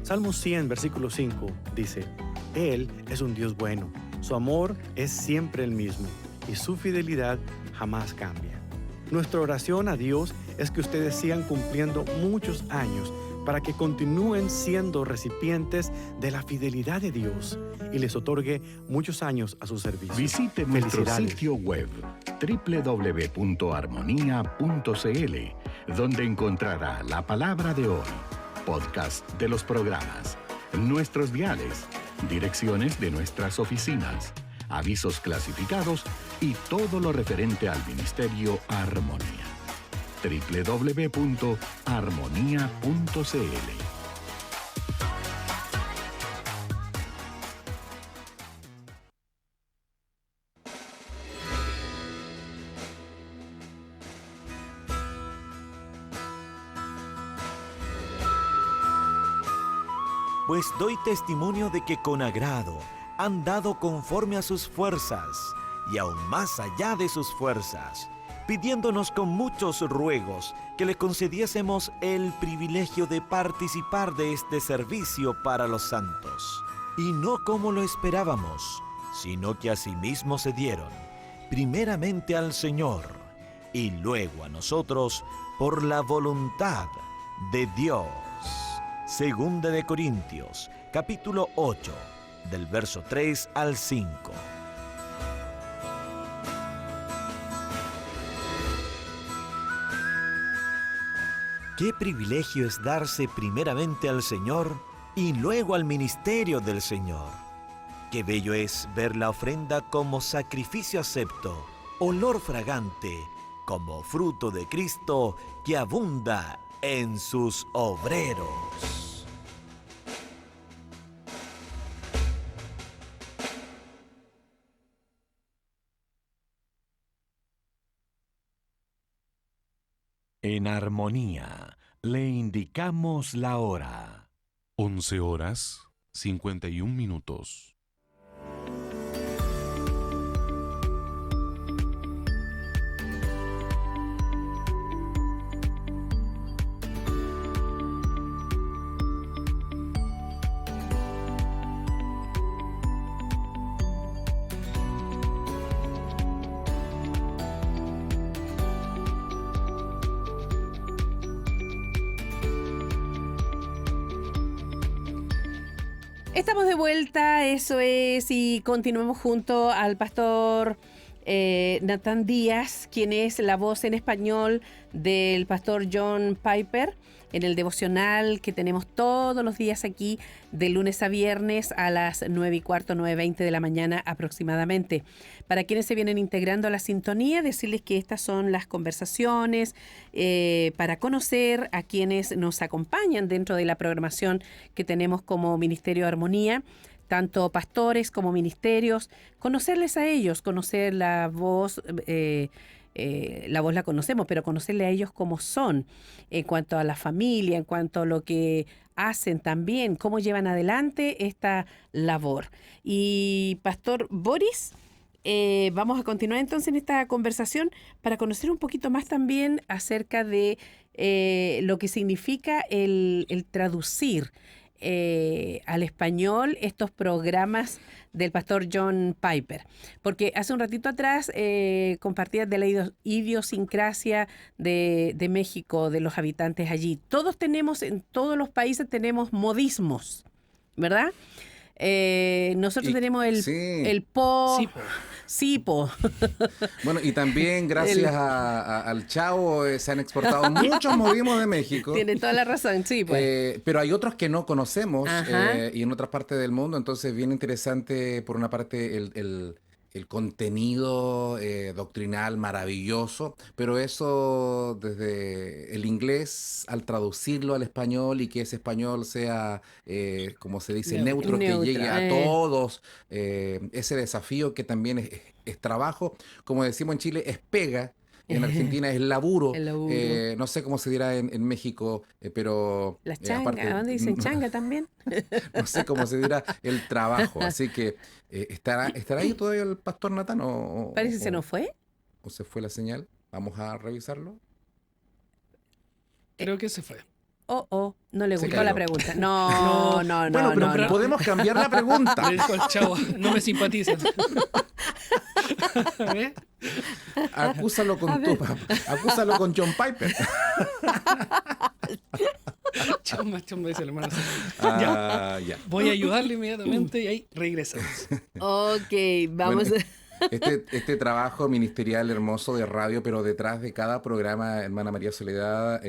Salmo 100, versículo 5, dice: Él es un Dios bueno, su amor es siempre el mismo y su fidelidad jamás cambia. Nuestra oración a Dios es que ustedes sigan cumpliendo muchos años para que continúen siendo recipientes de la fidelidad de Dios y les otorgue muchos años a su servicio. Visite nuestro sitio web www.armonia.cl, donde encontrará la palabra de hoy, podcast de los programas, nuestros diales, direcciones de nuestras oficinas, avisos clasificados y todo lo referente al Ministerio Armonía. www.armonia.cl. Pues doy testimonio de que con agrado han dado conforme a sus fuerzas y aún más allá de sus fuerzas, pidiéndonos con muchos ruegos que le concediésemos el privilegio de participar de este servicio para los santos. Y no como lo esperábamos, sino que asimismo se dieron, primeramente al Señor, y luego a nosotros por la voluntad de Dios. Segunda de Corintios, capítulo 8, del verso 3 al 5. Qué privilegio es darse primeramente al Señor y luego al ministerio del Señor. Qué bello es ver la ofrenda como sacrificio acepto, olor fragante, como fruto de Cristo que abunda en sus obreros. En Armonía le indicamos la hora. 11:51. Estamos de vuelta, eso es, y continuamos junto al pastor Natán Díaz, quien es la voz en español del pastor John Piper, en el devocional que tenemos todos los días aquí, de lunes a viernes a las 9:15, 9:20 de la mañana aproximadamente. Para quienes se vienen integrando a la sintonía, decirles que estas son las conversaciones para conocer a quienes nos acompañan dentro de la programación que tenemos como Ministerio Armonía, tanto pastores como ministerios, conocerles a ellos, conocer la voz. La voz la conocemos, pero conocerle a ellos cómo son, en cuanto a la familia, en cuanto a lo que hacen también, cómo llevan adelante esta labor. Y Pastor Boris, vamos a continuar entonces en esta conversación para conocer un poquito más también acerca de lo que significa el traducir al español estos programas del pastor John Piper, porque hace un ratito atrás compartía de la idiosincrasia de México, de los habitantes allí. Todos tenemos, en todos los países tenemos modismos, ¿verdad? Nosotros tenemos el po, sipo. Bueno, y también gracias al Chavo se han exportado muchos modismos de México. Tiene toda la razón, sí. Pues. Pero hay otros que no conocemos y en otras partes del mundo, entonces bien interesante por una parte el contenido doctrinal maravilloso, pero eso desde el inglés al traducirlo al español y que ese español sea, como se dice, neutro, que llegue a todos, ese desafío que también es trabajo, como decimos en Chile, es pega. En Argentina es laburo. No sé cómo se dirá en México, pero... La changa, aparte, ¿dónde dicen changa también? No sé cómo se dirá el trabajo. Así que, ¿estará ahí todavía el pastor Natán? Parece que se nos fue. ¿O se fue la señal? ¿Vamos a revisarlo? Creo que se fue. No le gustó la pregunta. No. Bueno, pero podemos cambiar la pregunta. Le dijo el chavo, no me simpatizas. Acúsalo con tu papá. Acúsalo con John Piper. Chamba, dice el hermano. Ya. Voy a ayudarle inmediatamente y ahí regresamos. Ok, vamos. Bueno, este trabajo ministerial hermoso de radio, pero detrás de cada programa, hermana María Soledad,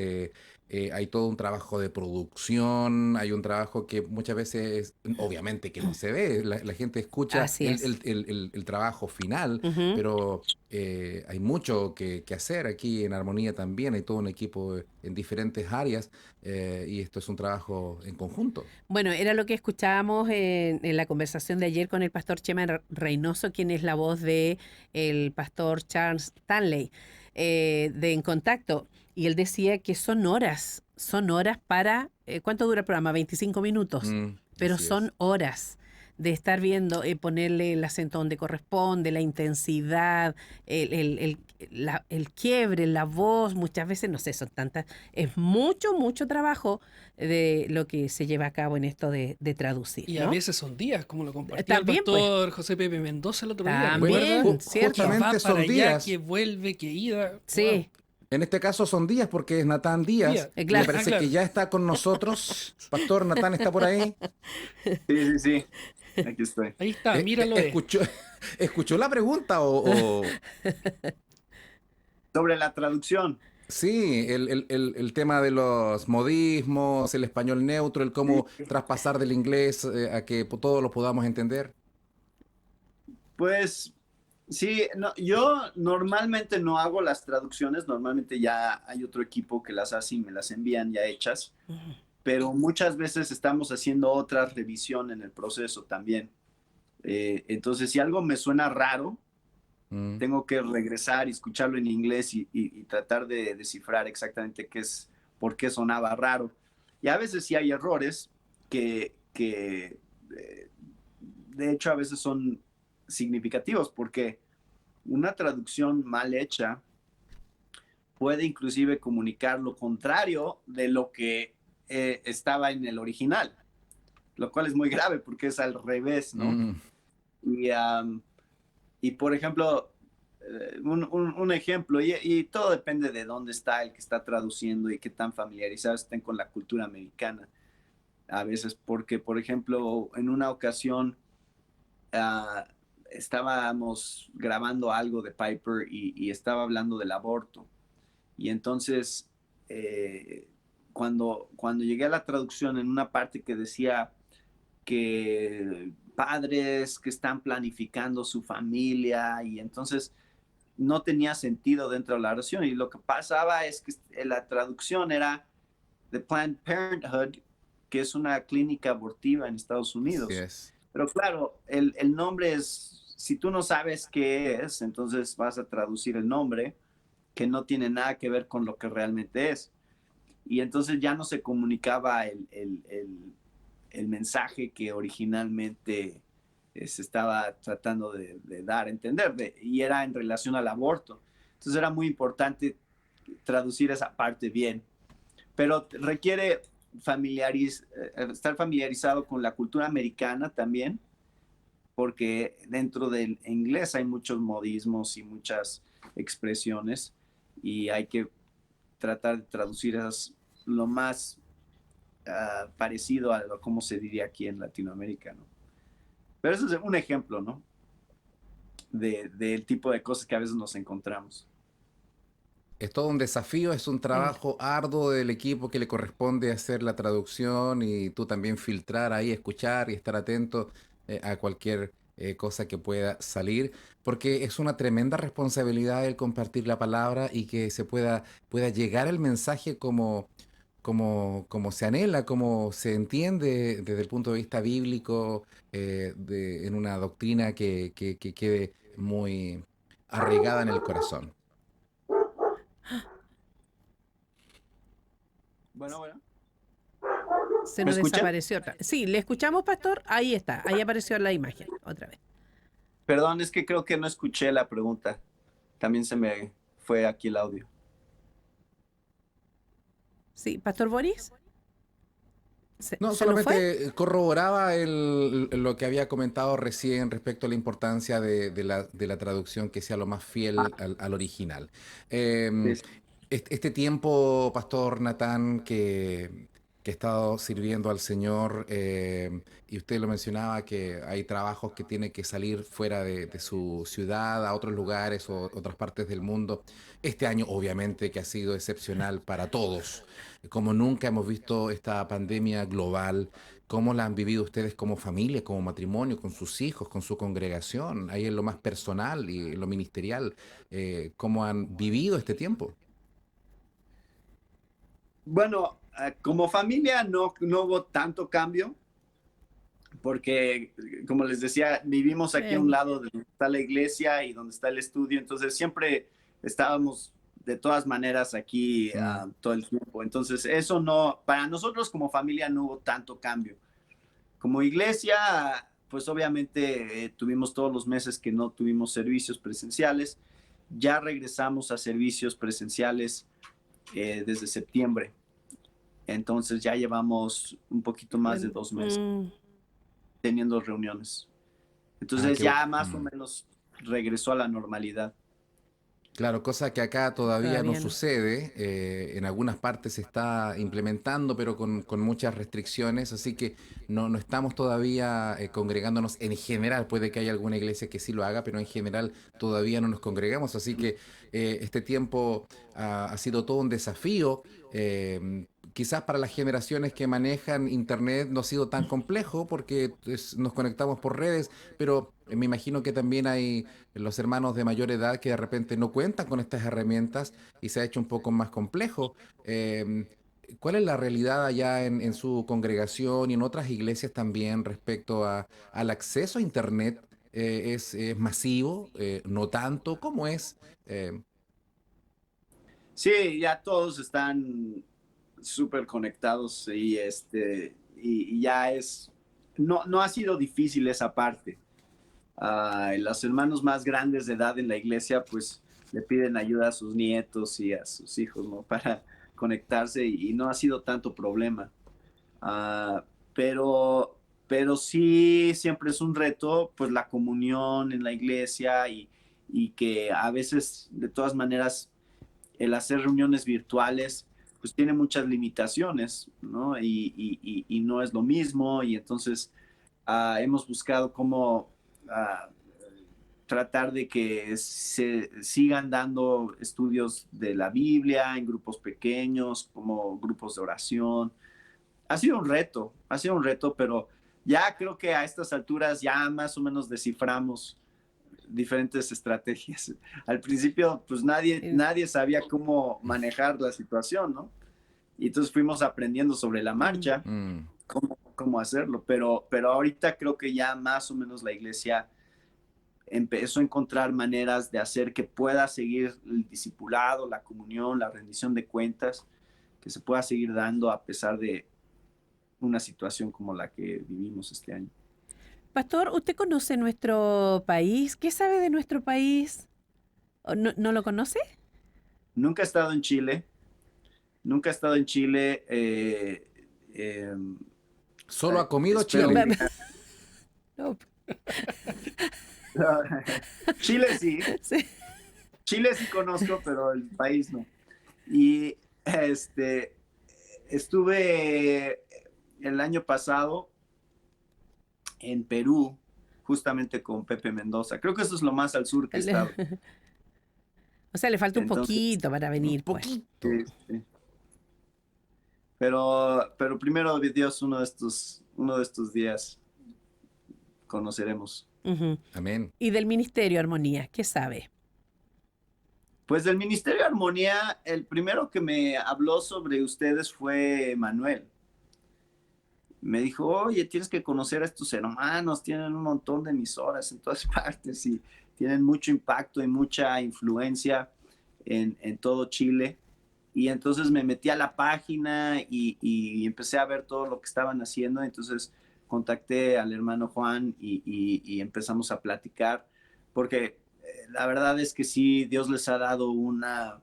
hay todo un trabajo de producción, hay un trabajo que muchas veces, obviamente que no se ve, la gente escucha el trabajo final, pero hay mucho que hacer aquí en Armonía también, hay todo un equipo en diferentes áreas y esto es un trabajo en conjunto. Bueno, era lo que escuchábamos en la conversación de ayer con el pastor Chema Reynoso, quien es la voz de el pastor Charles Stanley de En Contacto. Y él decía que son horas para... ¿cuánto dura el programa? 25 minutos. Pero son horas de estar viendo, ponerle el acento donde corresponde, la intensidad, el quiebre, la voz, muchas veces, no sé, son tantas. Es mucho trabajo de lo que se lleva a cabo en esto de traducir. Y ¿no? a veces son días, como lo compartía el pastor José Pepe Mendoza el otro día. También, ¿cierto? Justamente son días. Que vuelve, que ida. Sí. Wow. En este caso son Díaz porque es Natán Díaz. Claro. Me parece que ya está con nosotros. Pastor Natán, ¿está por ahí? Sí. Aquí estoy. Ahí está, míralo. ¿Escuchó la pregunta o...? Sobre la traducción. Sí, el tema de los modismos, el español neutro, el cómo traspasar del inglés a que todos lo podamos entender. Pues... sí, yo normalmente no hago las traducciones, normalmente ya hay otro equipo que las hace y me las envían ya hechas, pero muchas veces estamos haciendo otra revisión en el proceso también. Entonces, si algo me suena raro, tengo que regresar y escucharlo en inglés y tratar de descifrar exactamente por qué sonaba raro. Y a veces sí hay errores que de hecho a veces son significativos, porque una traducción mal hecha puede inclusive comunicar lo contrario de lo que estaba en el original, lo cual es muy grave porque es al revés, ¿no? Y por ejemplo, un ejemplo, y todo depende de dónde está el que está traduciendo y qué tan familiarizados estén con la cultura americana. A veces porque, por ejemplo, en una ocasión estábamos grabando algo de Piper y estaba hablando del aborto. Y entonces, cuando llegué a la traducción, en una parte que decía que padres que están planificando su familia, y entonces no tenía sentido dentro de la oración. Y lo que pasaba es que la traducción era de Planned Parenthood, que es una clínica abortiva en Estados Unidos. Yes. Pero claro, el nombre es, si tú no sabes qué es, entonces vas a traducir el nombre que no tiene nada que ver con lo que realmente es. Y entonces ya no se comunicaba el mensaje que originalmente se estaba tratando de dar a entender, y era en relación al aborto. Entonces era muy importante traducir esa parte bien, pero requiere estar familiarizado con la cultura americana también, porque dentro del inglés hay muchos modismos y muchas expresiones, y hay que tratar de traducir esas lo más parecido a cómo se diría aquí en Latinoamérica, ¿no? Pero eso es un ejemplo, ¿no? Del tipo de cosas que a veces nos encontramos. Es todo un desafío, es un trabajo arduo del equipo que le corresponde hacer la traducción y tú también filtrar ahí, escuchar y estar atento a cualquier cosa que pueda salir, porque es una tremenda responsabilidad el compartir la palabra y que pueda llegar el mensaje como se anhela, como se entiende desde el punto de vista bíblico, en una doctrina que quede muy arraigada en el corazón. Bueno, bueno. Se nos desapareció otra vez. Sí, ¿le escuchamos, pastor? Ahí está, ahí apareció la imagen, otra vez. Perdón, es que creo que no escuché la pregunta. También se me fue aquí el audio. Sí, ¿Pastor Boris? No, solamente corroboraba lo que había comentado recién respecto a la importancia de la traducción que sea lo más fiel al original. Sí. Este tiempo, Pastor Natán, que he estado sirviendo al Señor, y usted lo mencionaba, que hay trabajos que tiene que salir fuera de su ciudad, a otros lugares o otras partes del mundo. Este año, obviamente, que ha sido excepcional para todos. Como nunca hemos visto esta pandemia global, ¿cómo la han vivido ustedes como familia, como matrimonio, con sus hijos, con su congregación, ahí en lo más personal y en lo ministerial? ¿Cómo han vivido este tiempo? Bueno, como familia no hubo tanto cambio, porque, como les decía, vivimos aquí a un lado de donde está la iglesia y donde está el estudio, entonces siempre estábamos de todas maneras aquí todo el tiempo. Entonces, eso no, para nosotros como familia no hubo tanto cambio. Como iglesia, pues obviamente tuvimos todos los meses que no tuvimos servicios presenciales. Ya regresamos a servicios presenciales desde septiembre. Entonces ya llevamos un poquito más de 2 meses teniendo reuniones. Entonces ya más o menos regresó a la normalidad. Claro, cosa que acá todavía no sucede. En algunas partes se está implementando, pero con muchas restricciones, así que no estamos todavía congregándonos en general. Puede que haya alguna iglesia que sí lo haga, pero en general todavía no nos congregamos, así que este tiempo ha sido todo un desafío. Quizás para las generaciones que manejan Internet no ha sido tan complejo porque nos conectamos por redes, pero me imagino que también hay los hermanos de mayor edad que de repente no cuentan con estas herramientas y se ha hecho un poco más complejo. ¿Cuál es la realidad allá en su congregación y en otras iglesias también respecto al acceso a Internet? ¿Es masivo? ¿No tanto? ¿Cómo es? Sí, ya todos están súper conectados y ya no ha sido difícil esa parte. Los hermanos más grandes de edad en la iglesia pues le piden ayuda a sus nietos y a sus hijos, ¿no? Para conectarse y no ha sido tanto problema. Pero sí siempre es un reto pues la comunión en la iglesia y que a veces de todas maneras el hacer reuniones virtuales pues tiene muchas limitaciones, ¿no? Y no es lo mismo y entonces hemos buscado cómo tratar de que se sigan dando estudios de la Biblia en grupos pequeños, como grupos de oración. Ha sido un reto, pero ya creo que a estas alturas ya más o menos desciframos diferentes estrategias. Al principio, pues nadie sabía cómo manejar la situación, ¿no? Y entonces fuimos aprendiendo sobre la marcha cómo hacerlo, pero ahorita creo que ya más o menos la iglesia empezó a encontrar maneras de hacer que pueda seguir el discipulado, la comunión, la rendición de cuentas, que se pueda seguir dando a pesar de una situación como la que vivimos este año. Pastor, ¿usted conoce nuestro país? ¿Qué sabe de nuestro país? ¿No lo conoce? Nunca he estado en Chile. Solo ha comido chile. No. Chile sí. Chile sí conozco, pero el país no. Y estuve el año pasado en Perú, justamente con Pepe Mendoza. Creo que eso es lo más al sur que he estado. O sea, le falta un poquito para venir. Un poquito. Pues. Sí. Pero primero, Dios, uno de estos días conoceremos. Amén. ¿Y del Ministerio Armonía? ¿Qué sabe? Pues del Ministerio de Armonía, el primero que me habló sobre ustedes fue Manuel. Me dijo, oye, tienes que conocer a estos hermanos, tienen un montón de emisoras en todas partes y tienen mucho impacto y mucha influencia en todo Chile. Y entonces me metí a la página y empecé a ver todo lo que estaban haciendo. Entonces contacté al hermano Juan y empezamos a platicar, porque la verdad es que sí, Dios les ha dado una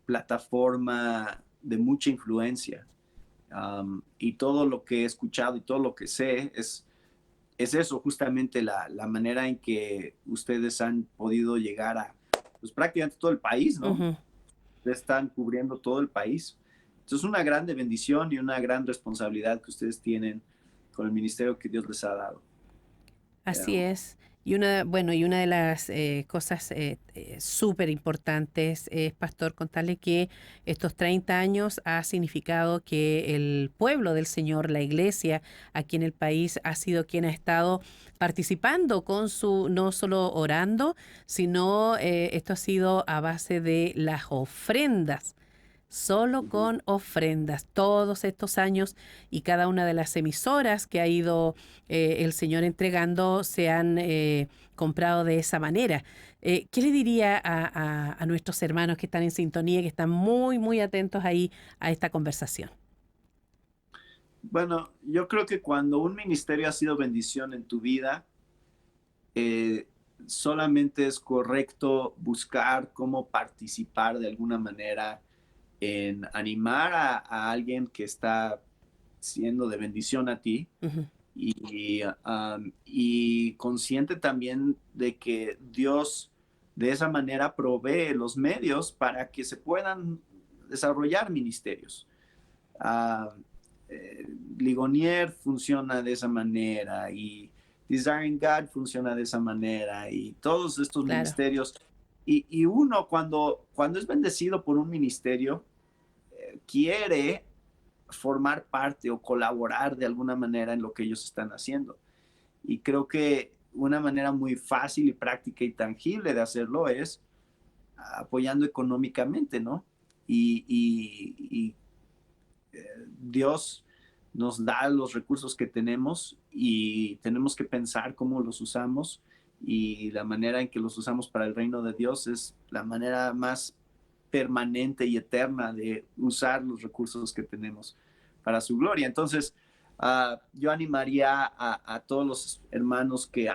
plataforma de mucha influencia. Y todo lo que he escuchado y todo lo que sé es eso, justamente la manera en que ustedes han podido llegar a pues, prácticamente todo el país, ¿no? Están cubriendo todo el país. Entonces es una grande bendición y una gran responsabilidad que ustedes tienen con el ministerio que Dios les ha dado. Así es. Y una de las cosas súper importantes es, pastor, contarle que estos 30 años ha significado que el pueblo del Señor, la iglesia aquí en el país, ha sido quien ha estado participando con no solo orando, sino esto ha sido a base de las ofrendas. Solo con ofrendas, todos estos años, y cada una de las emisoras que ha ido el Señor entregando se han comprado de esa manera. ¿Qué le diría a nuestros hermanos que están en sintonía, que están muy, muy atentos ahí a esta conversación? Bueno, yo creo que cuando un ministerio ha sido bendición en tu vida, solamente es correcto buscar cómo participar de alguna manera en animar a alguien que está siendo de bendición a ti y consciente también de que Dios de esa manera provee los medios para que se puedan desarrollar ministerios. Ligonier funciona de esa manera y Desiring God funciona de esa manera y todos estos ministerios. Y uno cuando es bendecido por un ministerio, quiere formar parte o colaborar de alguna manera en lo que ellos están haciendo. Y creo que una manera muy fácil y práctica y tangible de hacerlo es apoyando económicamente, ¿no? Dios nos da los recursos que tenemos y tenemos que pensar cómo los usamos, y la manera en que los usamos para el reino de Dios es la manera más permanente y eterna de usar los recursos que tenemos para su gloria. Entonces, yo animaría a todos los hermanos que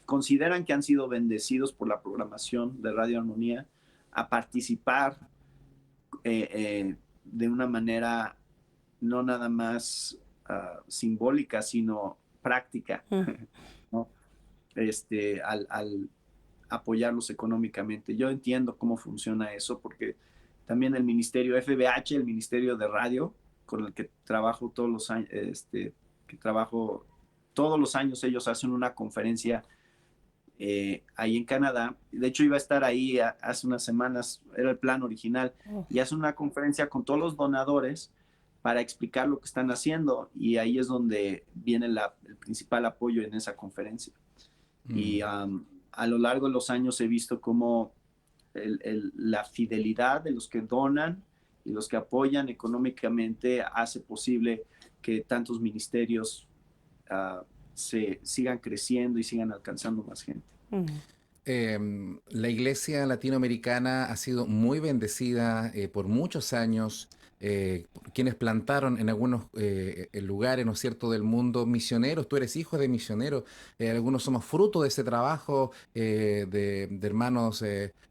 consideran que han sido bendecidos por la programación de Radio Armonía a participar de una manera no nada más simbólica, sino práctica, ¿no? Al apoyarlos económicamente. Yo entiendo cómo funciona eso, porque también el ministerio FBH, el ministerio de radio, con el que trabajo todos los años, ellos hacen una conferencia ahí en Canadá. De hecho, iba a estar ahí hace unas semanas, era el plan original, y hacen una conferencia con todos los donadores para explicar lo que están haciendo, y ahí es donde viene el principal apoyo en esa conferencia. Y a lo largo de los años he visto cómo la fidelidad de los que donan y los que apoyan económicamente hace posible que tantos ministerios se sigan creciendo y sigan alcanzando más gente. La iglesia latinoamericana ha sido muy bendecida por muchos años. Quienes plantaron en algunos lugares, ¿no es cierto?, del mundo, misioneros. Tú eres hijo de misioneros. Algunos somos fruto de ese trabajo de hermanos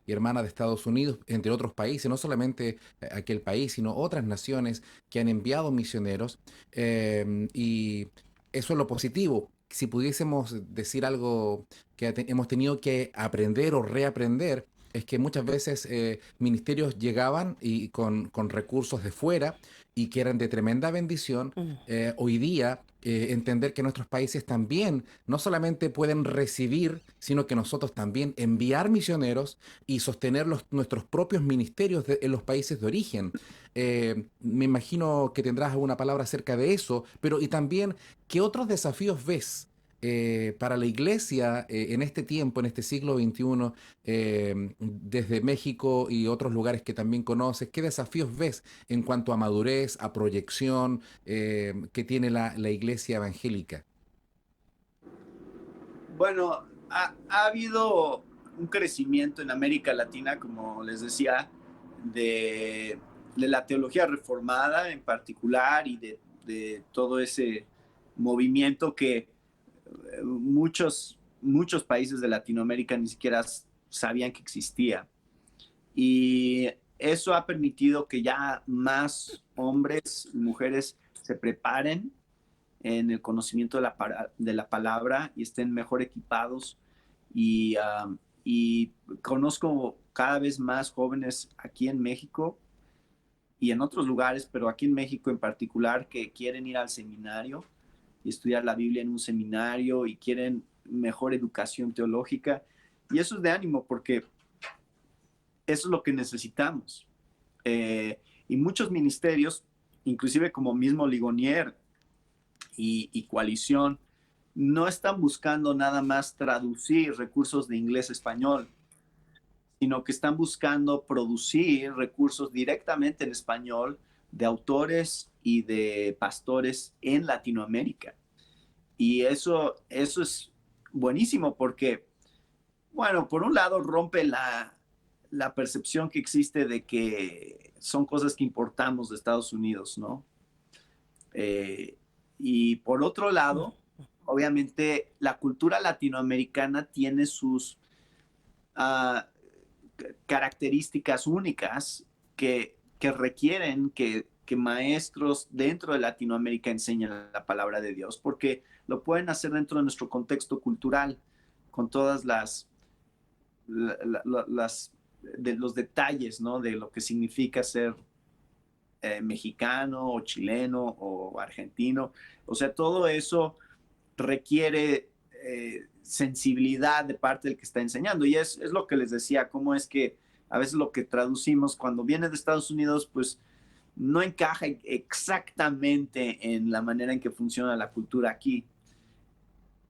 y hermanas de Estados Unidos, entre otros países, no solamente aquel país, sino otras naciones que han enviado misioneros. Y eso es lo positivo. Si pudiésemos decir algo que hemos tenido que aprender o reaprender, es que muchas veces ministerios llegaban y con recursos de fuera y que eran de tremenda bendición. Hoy día, entender que nuestros países también no solamente pueden recibir, sino que nosotros también enviar misioneros y sostener nuestros propios ministerios en los países de origen. Me imagino que tendrás alguna palabra acerca de eso, pero y también, ¿qué otros desafíos ves para la iglesia en este tiempo, en este siglo XXI, desde México y otros lugares que también conoces, ¿qué desafíos ves en cuanto a madurez, a proyección que tiene la iglesia evangélica? Bueno, ha habido un crecimiento en América Latina, como les decía, de la teología reformada en particular y de todo ese movimiento que muchos países de Latinoamérica ni siquiera sabían que existía. Y eso ha permitido que ya más hombres y mujeres se preparen en el conocimiento de la palabra y estén mejor equipados. Y conozco cada vez más jóvenes aquí en México y en otros lugares, pero aquí en México en particular, que quieren ir al seminario y estudiar la Biblia en un seminario y quieren mejor educación teológica. Y eso es de ánimo porque eso es lo que necesitamos. Y muchos ministerios, inclusive como mismo Ligonier y Coalición, no están buscando nada más traducir recursos de inglés a español, sino que están buscando producir recursos directamente en español de autores y de pastores en Latinoamérica. Y eso es buenísimo porque, bueno, por un lado rompe la percepción que existe de que son cosas que importamos de Estados Unidos, ¿no? Y por otro lado, obviamente la cultura latinoamericana tiene sus características únicas que requieren que maestros dentro de Latinoamérica enseñen la palabra de Dios, porque lo pueden hacer dentro de nuestro contexto cultural, con todas los detalles, ¿no? De lo que significa ser mexicano o chileno o argentino. O sea, todo eso requiere sensibilidad de parte del que está enseñando. Y es lo que les decía, cómo es que a veces lo que traducimos cuando viene de Estados Unidos, pues no encaja exactamente en la manera en que funciona la cultura aquí.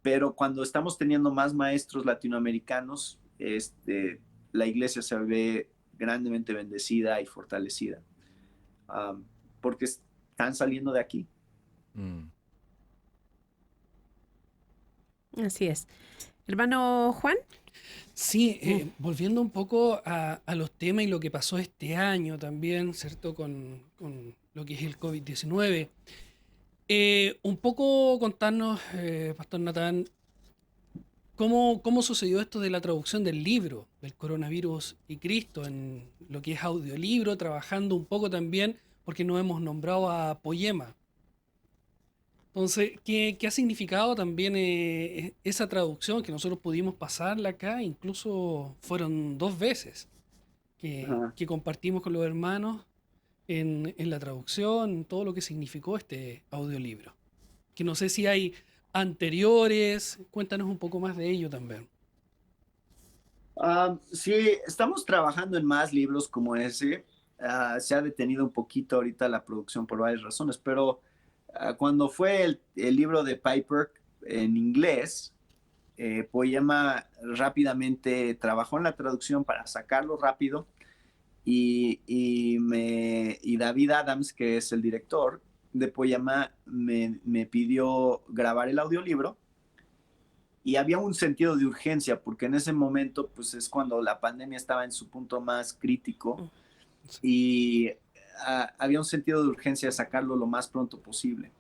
Pero cuando estamos teniendo más maestros latinoamericanos, la iglesia se ve grandemente bendecida y fortalecida, porque están saliendo de aquí. Así es. Hermano Juan. Sí, volviendo un poco a los temas y lo que pasó este año también, ¿cierto? Con lo que es el COVID-19. Un poco contarnos, Pastor Natán, ¿cómo sucedió esto de la traducción del libro, del coronavirus y Cristo, en lo que es audiolibro, trabajando un poco también, porque no hemos nombrado a Poema? Entonces, ¿qué ha significado también esa traducción que nosotros pudimos pasarla acá? Incluso fueron 2 veces que compartimos con los hermanos en la traducción, todo lo que significó este audiolibro. Que no sé si hay anteriores, cuéntanos un poco más de ello también. Sí, estamos trabajando en más libros como ese. Se ha detenido un poquito ahorita la producción por varias razones, pero cuando fue el libro de Piper en inglés, Poema rápidamente trabajó en la traducción para sacarlo rápido y David Adams, que es el director de Poema, me pidió grabar el audiolibro y había un sentido de urgencia porque en ese momento pues es cuando la pandemia estaba en su punto más crítico y había un sentido de urgencia de sacarlo lo más pronto posible.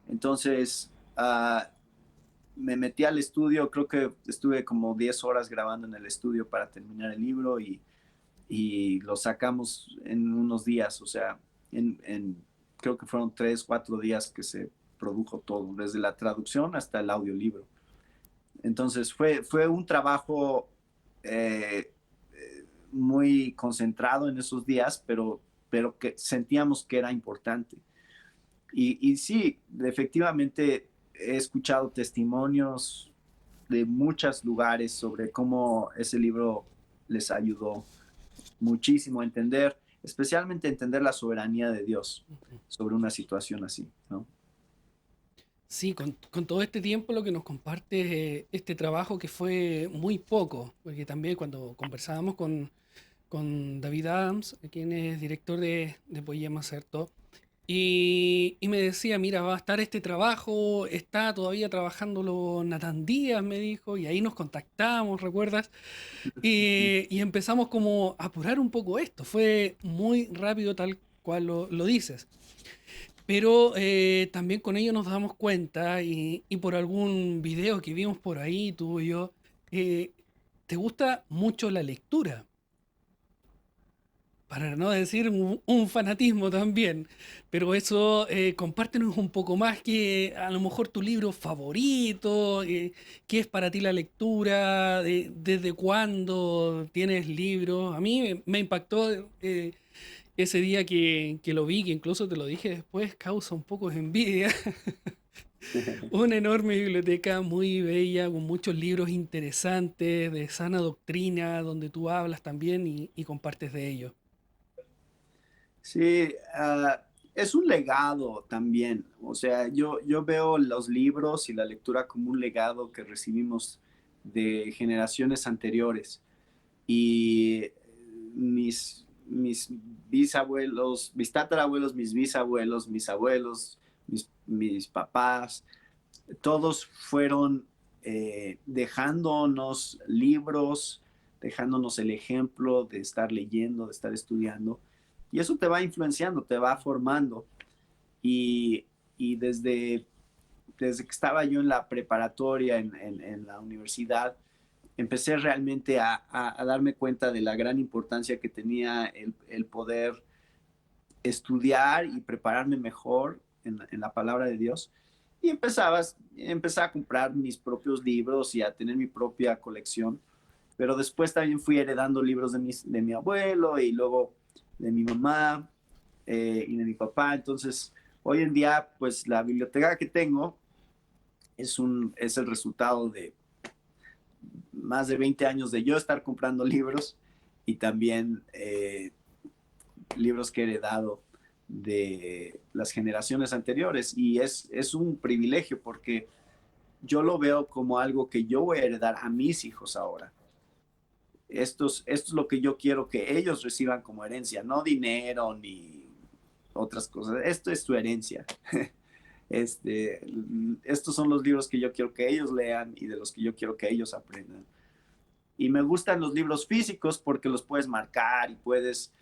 Entonces, me metí al estudio, creo que estuve como 10 horas grabando en el estudio para terminar el libro y lo sacamos en unos días, o sea, creo que fueron 3, 4 días que se produjo todo, desde la traducción hasta el audiolibro. Entonces, fue un trabajo muy concentrado en esos días, pero que sentíamos que era importante. Y sí, efectivamente he escuchado testimonios de muchos lugares sobre cómo ese libro les ayudó muchísimo a entender, especialmente entender la soberanía de Dios sobre una situación así, ¿no? Sí, con todo este tiempo lo que nos comparte es este trabajo que fue muy poco, porque también cuando conversábamos con David Adams, quien es director de Poema Macerto, y me decía, mira, va a estar este trabajo, está todavía trabajándolo Nathan Díaz, me dijo, y ahí nos contactamos, ¿recuerdas? Y empezamos como a apurar un poco esto, fue muy rápido tal cual lo dices. Pero también con ello nos damos cuenta y por algún video que vimos por ahí, tú y yo, eh, te gusta mucho la lectura, para no decir un fanatismo también, pero eso compártenos un poco más que a lo mejor tu libro favorito, qué es para ti la lectura, desde cuándo tienes libros. A mí me impactó ese día que lo vi, que incluso te lo dije después, causa un poco de envidia. Una enorme biblioteca muy bella, con muchos libros interesantes, de sana doctrina, donde tú hablas también y compartes de ello. Sí, es un legado también. O sea, yo veo los libros y la lectura como un legado que recibimos de generaciones anteriores. Y mis bisabuelos, mis tatarabuelos, mis bisabuelos, mis abuelos, mis papás, todos fueron dejándonos libros, dejándonos el ejemplo de estar leyendo, de estar estudiando. Y eso te va influenciando, te va formando. Y, y desde que estaba yo en la preparatoria, en la universidad, empecé realmente a darme cuenta de la gran importancia que tenía el poder estudiar y prepararme mejor en la palabra de Dios. Y empecé a comprar mis propios libros y a tener mi propia colección. Pero después también fui heredando libros de mi abuelo y luego de mi mamá y de mi papá. Entonces, hoy en día, pues la biblioteca que tengo es el resultado de más de 20 años de yo estar comprando libros y también libros que he heredado de las generaciones anteriores. Y es un privilegio porque yo lo veo como algo que yo voy a heredar a mis hijos ahora. Esto es lo que yo quiero que ellos reciban como herencia, no dinero ni otras cosas. Esto es su herencia. Estos son los libros que yo quiero que ellos lean y de los que yo quiero que ellos aprendan. Y me gustan los libros físicos porque los puedes marcar y puedes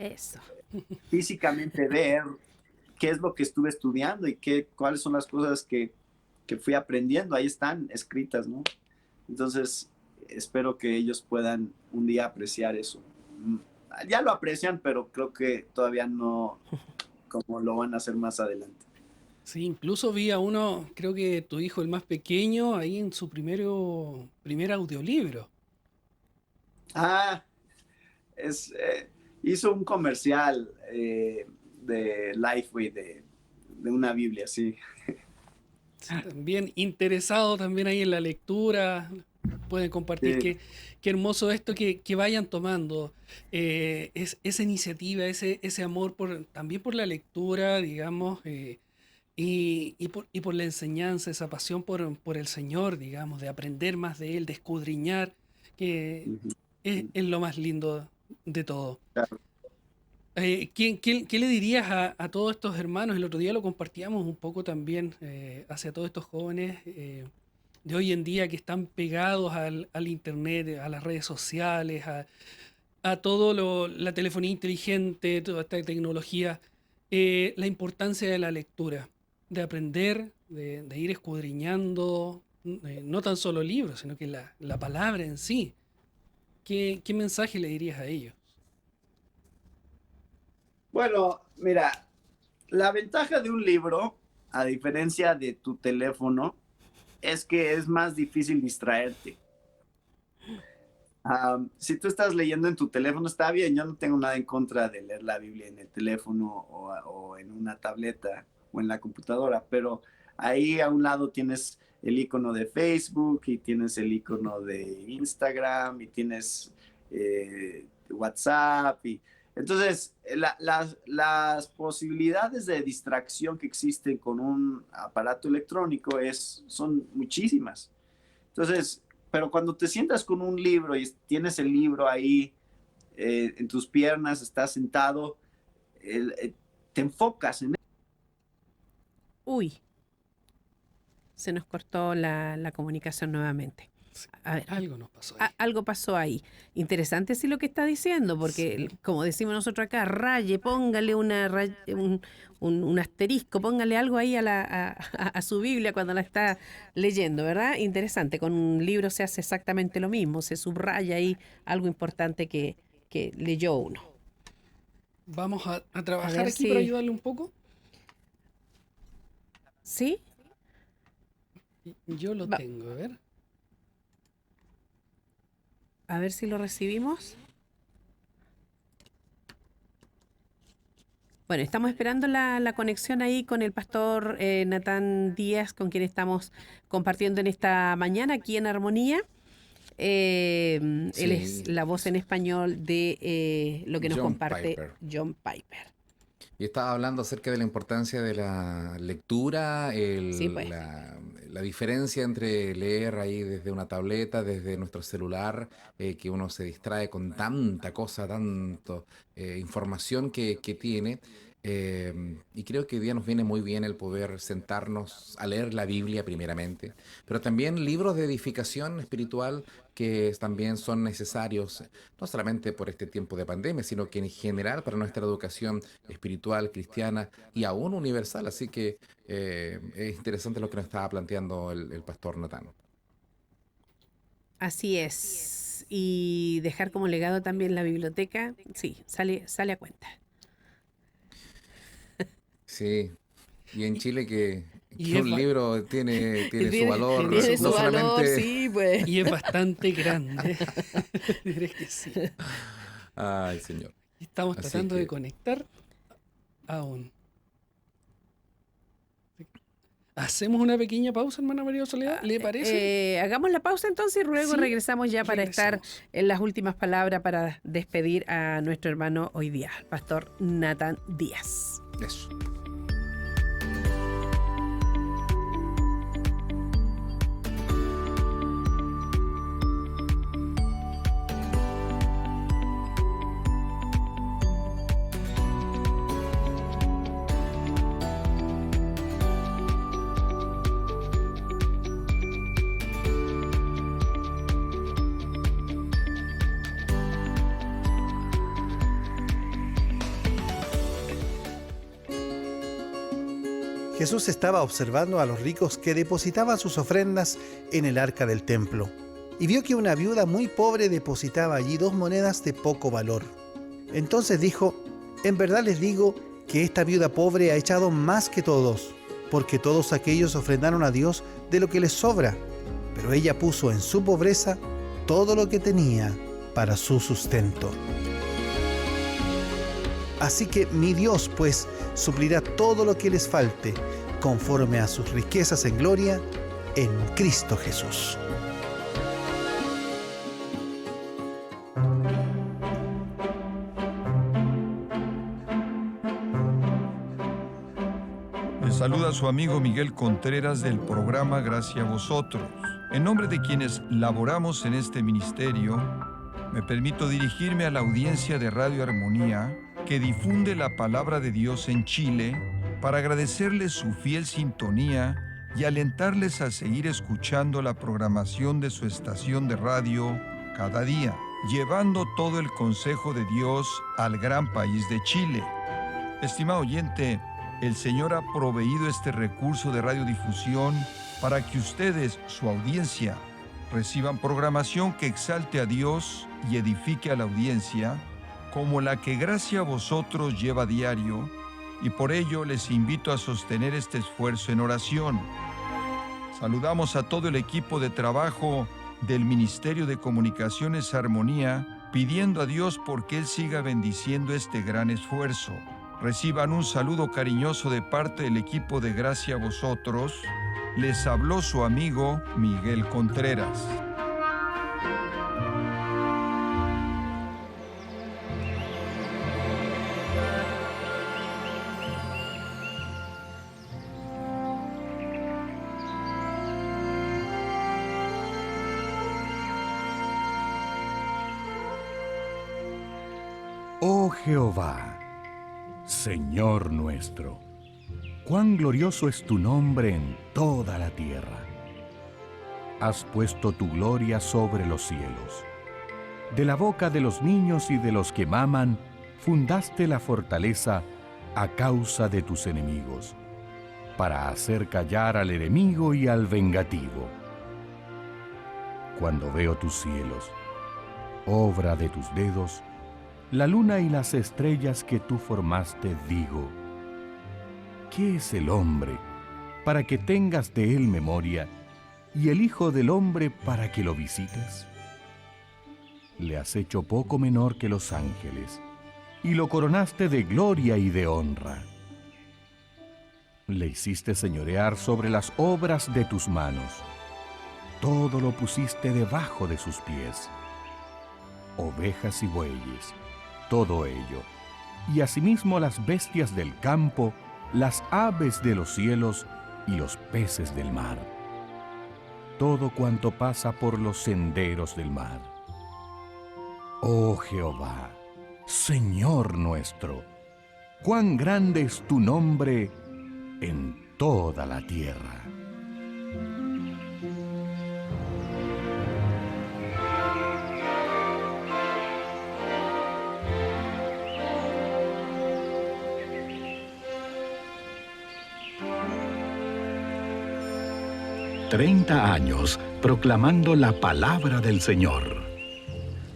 físicamente ver qué es lo que estuve estudiando y cuáles son las cosas que fui aprendiendo. Ahí están escritas, ¿no? Entonces, espero que ellos puedan un día apreciar eso. Ya lo aprecian, pero creo que todavía no como lo van a hacer más adelante. Sí, incluso vi a uno, creo que tu hijo, el más pequeño, ahí en su primer audiolibro. Hizo un comercial de Lifeway de una Biblia, sí. También interesado también ahí en la lectura, pueden compartir. Sí. Qué hermoso esto que vayan tomando esa iniciativa, ese amor también por la lectura, digamos, y por la enseñanza, esa pasión por el Señor, digamos, de aprender más de Él, de escudriñar, que es lo más lindo de todo. Claro. ¿Qué le dirías a todos estos hermanos? El otro día lo compartíamos un poco también hacia todos estos jóvenes de hoy en día que están pegados al internet, a las redes sociales, a todo la telefonía inteligente, toda esta tecnología, la importancia de la lectura, de aprender, de ir escudriñando, no tan solo libros, sino que la palabra en sí. ¿Qué mensaje le dirías a ellos? Bueno, mira, la ventaja de un libro, a diferencia de tu teléfono, es que es más difícil distraerte. Si tú estás leyendo en tu teléfono, está bien, yo no tengo nada en contra de leer la Biblia en el teléfono o en una tableta o en la computadora, pero ahí a un lado tienes el icono de Facebook y tienes el icono de Instagram y tienes WhatsApp y Entonces, las posibilidades de distracción que existen con un aparato electrónico son muchísimas. Entonces, pero cuando te sientas con un libro y tienes el libro ahí en tus piernas, estás sentado, te enfocas en él. Uy, se nos cortó la comunicación nuevamente. A ver, algo nos pasó ahí. Algo pasó ahí. Interesante sí lo que está diciendo, porque como decimos nosotros acá, raye, póngale un asterisco, póngale algo ahí a su Biblia cuando la está leyendo, ¿verdad? Interesante, con un libro se hace exactamente lo mismo, se subraya ahí algo importante que leyó uno. Vamos a trabajar aquí para ayudarle un poco. ¿Sí? Yo lo tengo, a ver. A ver si lo recibimos. Bueno, estamos esperando la conexión ahí con el pastor Natán Díaz, con quien estamos compartiendo en esta mañana aquí en Armonía. Él es la voz en español de lo que nos comparte John Piper. Y estaba hablando acerca de la importancia de la lectura, la diferencia entre leer ahí desde una tableta, desde nuestro celular, que uno se distrae con tanta cosa, tanto información que tiene. Y creo que hoy día nos viene muy bien el poder sentarnos a leer la Biblia primeramente, pero también libros de edificación espiritual que también son necesarios, no solamente por este tiempo de pandemia, sino que en general para nuestra educación espiritual, cristiana y aún universal. Así que es interesante lo que nos estaba planteando el pastor Natán. Así es. Y dejar como legado también la biblioteca, sí, sale a cuenta. Sí, y en Chile que un libro tiene su valor. Tiene su valor, sí, pues. Y es bastante grande. Diré que sí. Ay, Señor. Estamos tratando de conectar aún. ¿Hacemos una pequeña pausa, hermana María Soledad? ¿Le parece? Hagamos la pausa entonces y luego regresamos ya para estar en las últimas palabras para despedir a nuestro hermano hoy día, el pastor Natán Díaz. Eso. Jesús estaba observando a los ricos que depositaban sus ofrendas en el arca del templo, y vio que una viuda muy pobre depositaba allí 2 monedas de poco valor. Entonces dijo: en verdad les digo que esta viuda pobre ha echado más que todos, porque todos aquellos ofrendaron a Dios de lo que les sobra, pero ella puso en su pobreza todo lo que tenía para su sustento. Así que mi Dios, pues, suplirá todo lo que les falte, conforme a sus riquezas en gloria, en Cristo Jesús. Les saluda su amigo Miguel Contreras del programa Gracia a Vosotros. En nombre de quienes laboramos en este ministerio, me permito dirigirme a la audiencia de Radio Armonía, que difunde la palabra de Dios en Chile, para agradecerles su fiel sintonía y alentarles a seguir escuchando la programación de su estación de radio cada día, llevando todo el consejo de Dios al gran país de Chile. Estimado oyente, el Señor ha proveído este recurso de radiodifusión para que ustedes, su audiencia, reciban programación que exalte a Dios y edifique a la audiencia, como la que Gracia a Vosotros lleva a diario, y por ello les invito a sostener este esfuerzo en oración. Saludamos a todo el equipo de trabajo del Ministerio de Comunicaciones Armonía, pidiendo a Dios porque Él siga bendiciendo este gran esfuerzo. Reciban un saludo cariñoso de parte del equipo de Gracia a Vosotros. Les habló su amigo Miguel Contreras. Oh Jehová, Señor nuestro, cuán glorioso es tu nombre en toda la tierra. Has puesto tu gloria sobre los cielos. De la boca de los niños y de los que maman, fundaste la fortaleza a causa de tus enemigos, para hacer callar al enemigo y al vengativo. Cuando veo tus cielos, obra de tus dedos, la luna y las estrellas que tú formaste, digo, ¿qué es el hombre para que tengas de él memoria, y el hijo del hombre para que lo visites? Le has hecho poco menor que los ángeles, y lo coronaste de gloria y de honra. Le hiciste señorear sobre las obras de tus manos. Todo lo pusiste debajo de sus pies. Ovejas y bueyes, todo ello, y asimismo las bestias del campo, las aves de los cielos y los peces del mar. Todo cuanto pasa por los senderos del mar. Oh Jehová, Señor nuestro, cuán grande es tu nombre en toda la tierra. Treinta años proclamando la palabra del Señor.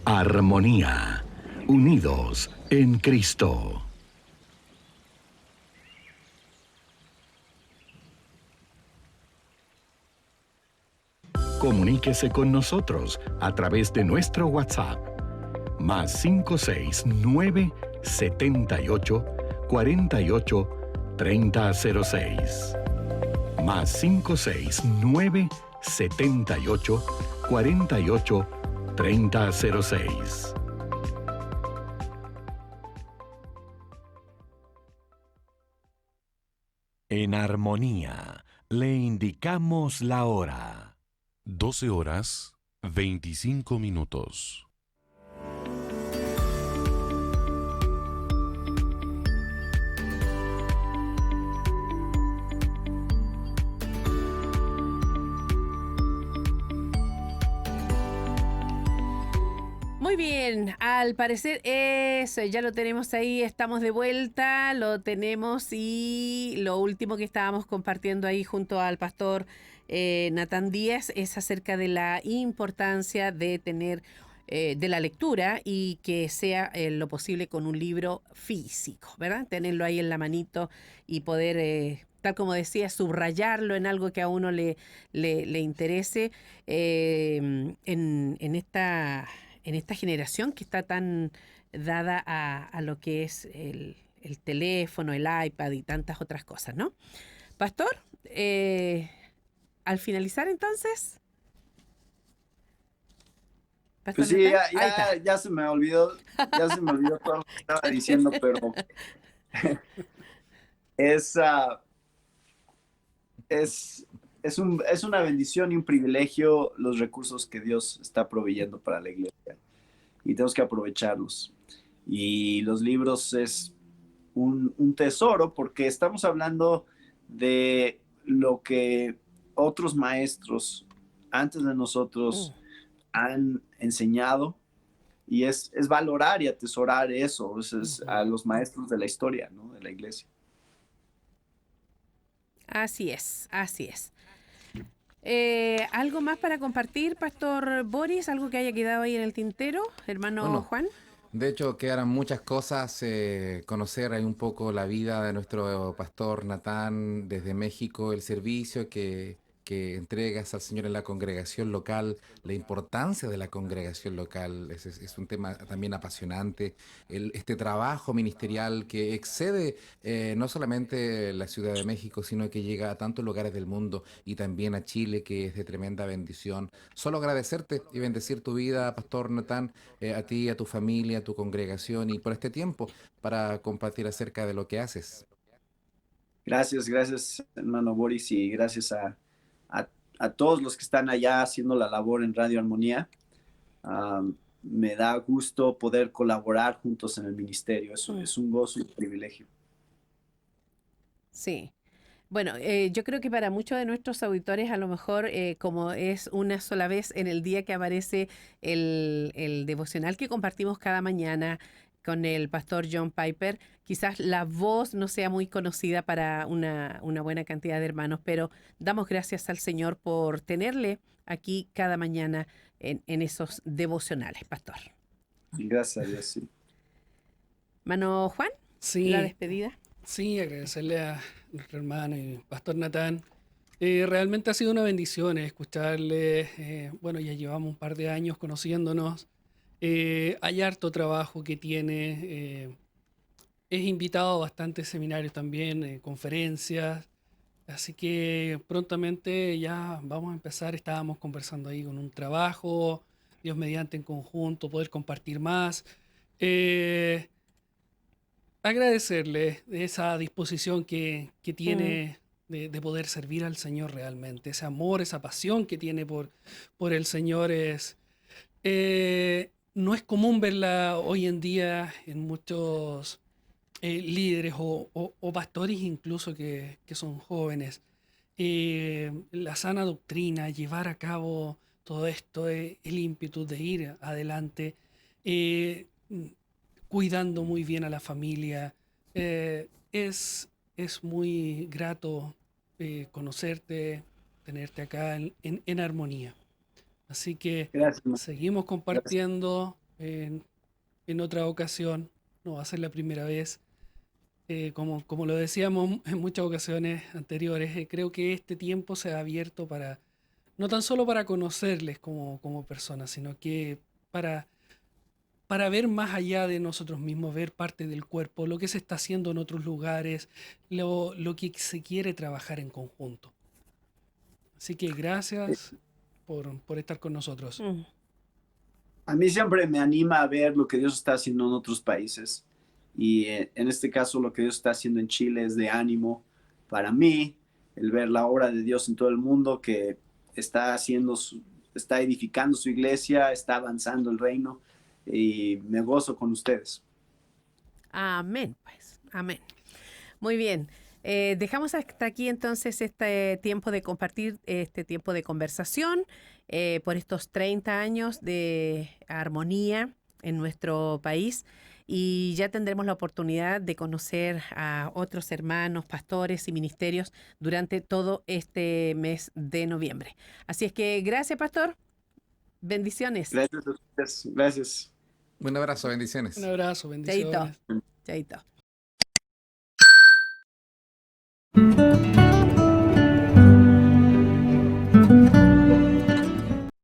Armonía, unidos en Cristo. Comuníquese con nosotros a través de nuestro WhatsApp, más 569 78 48 3006. Más 569 78 48 3006. En armonía, le indicamos la hora. 12 horas, 25 minutos. Muy bien, al parecer eso, ya lo tenemos ahí, estamos de vuelta, lo tenemos y lo último que estábamos compartiendo ahí junto al pastor Natán Díaz es acerca de la importancia de tener de la lectura y que sea lo posible con un libro físico, ¿verdad? Tenerlo ahí en la manito y poder... tal como decía, subrayarlo en algo que a uno le interese en esta generación que está tan dada a lo que es el teléfono, el iPad y tantas otras cosas, ¿no? Pastor, al finalizar entonces... Pues sí, ya se me olvidó todo lo que estaba diciendo, pero es una bendición y un privilegio los recursos que Dios está proveyendo para la iglesia y tenemos que aprovecharlos. Y los libros es un tesoro porque estamos hablando de lo que otros maestros antes de nosotros han enseñado y es valorar y atesorar eso, es a los maestros de la historia, ¿no? De la iglesia. Así es, así es. ¿Algo más para compartir, Pastor Boris? ¿Algo que haya quedado ahí en el tintero, hermano Juan? De hecho, quedaron muchas cosas, conocer ahí un poco la vida de nuestro pastor Natán desde México, el servicio que entregas al Señor en la congregación local, la importancia de la congregación local, es un tema también apasionante, este trabajo ministerial que excede no solamente la Ciudad de México, sino que llega a tantos lugares del mundo y también a Chile, que es de tremenda bendición. Solo agradecerte y bendecir tu vida, Pastor Natán, a ti, a tu familia, a tu congregación y por este tiempo para compartir acerca de lo que haces. Gracias, hermano Boris, y gracias a todos los que están allá haciendo la labor en Radio Armonía. me da gusto poder colaborar juntos en el ministerio. Es un gozo y un privilegio. Sí. Bueno, yo creo que para muchos de nuestros auditores, a lo mejor, como es una sola vez en el día que aparece el devocional que compartimos cada mañana con el pastor John Piper, quizás la voz no sea muy conocida para una buena cantidad de hermanos, pero damos gracias al Señor por tenerle aquí cada mañana en esos devocionales, pastor. Gracias a Dios, sí. Mano Juan, sí, la despedida. Sí, agradecerle a nuestro hermano y pastor Natán. Realmente ha sido una bendición escucharle. Bueno, ya llevamos un par de años conociéndonos. Hay harto trabajo que tiene. Es invitado a bastantes seminarios también, conferencias. Así que prontamente ya vamos a empezar. Estábamos conversando ahí con un trabajo, Dios mediante en conjunto, poder compartir más. Agradecerle esa disposición que tiene de poder servir al Señor realmente. Ese amor, esa pasión que tiene por el Señor no es común verla hoy en día en muchos líderes o pastores incluso que son jóvenes. La sana doctrina, llevar a cabo todo esto, el ímpetu de ir adelante, cuidando muy bien a la familia. Es muy grato conocerte, tenerte acá en armonía. Así que Gracias. seguimos compartiendo en otra ocasión. No va a ser la primera vez. Como lo decíamos en muchas ocasiones anteriores, creo que este tiempo se ha abierto no tan solo para conocerles como personas, sino que para ver más allá de nosotros mismos, ver parte del cuerpo, lo que se está haciendo en otros lugares, lo que se quiere trabajar en conjunto. Así que gracias por estar con nosotros. A mí siempre me anima a ver lo que Dios está haciendo en otros países. Y en este caso lo que Dios está haciendo en Chile es de ánimo para mí, el ver la obra de Dios en todo el mundo, que está edificando su iglesia, está avanzando el reino, y me gozo con ustedes. Amén, pues, amén. Muy bien. Dejamos hasta aquí entonces este tiempo de compartir, este tiempo de conversación por estos 30 años de armonía en nuestro país. Y ya tendremos la oportunidad de conocer a otros hermanos, pastores y ministerios durante todo este mes de noviembre. Así es que gracias, pastor. Bendiciones. Gracias a ustedes. Gracias. Un abrazo, bendiciones. Un abrazo, bendiciones. Chaito. Chaito.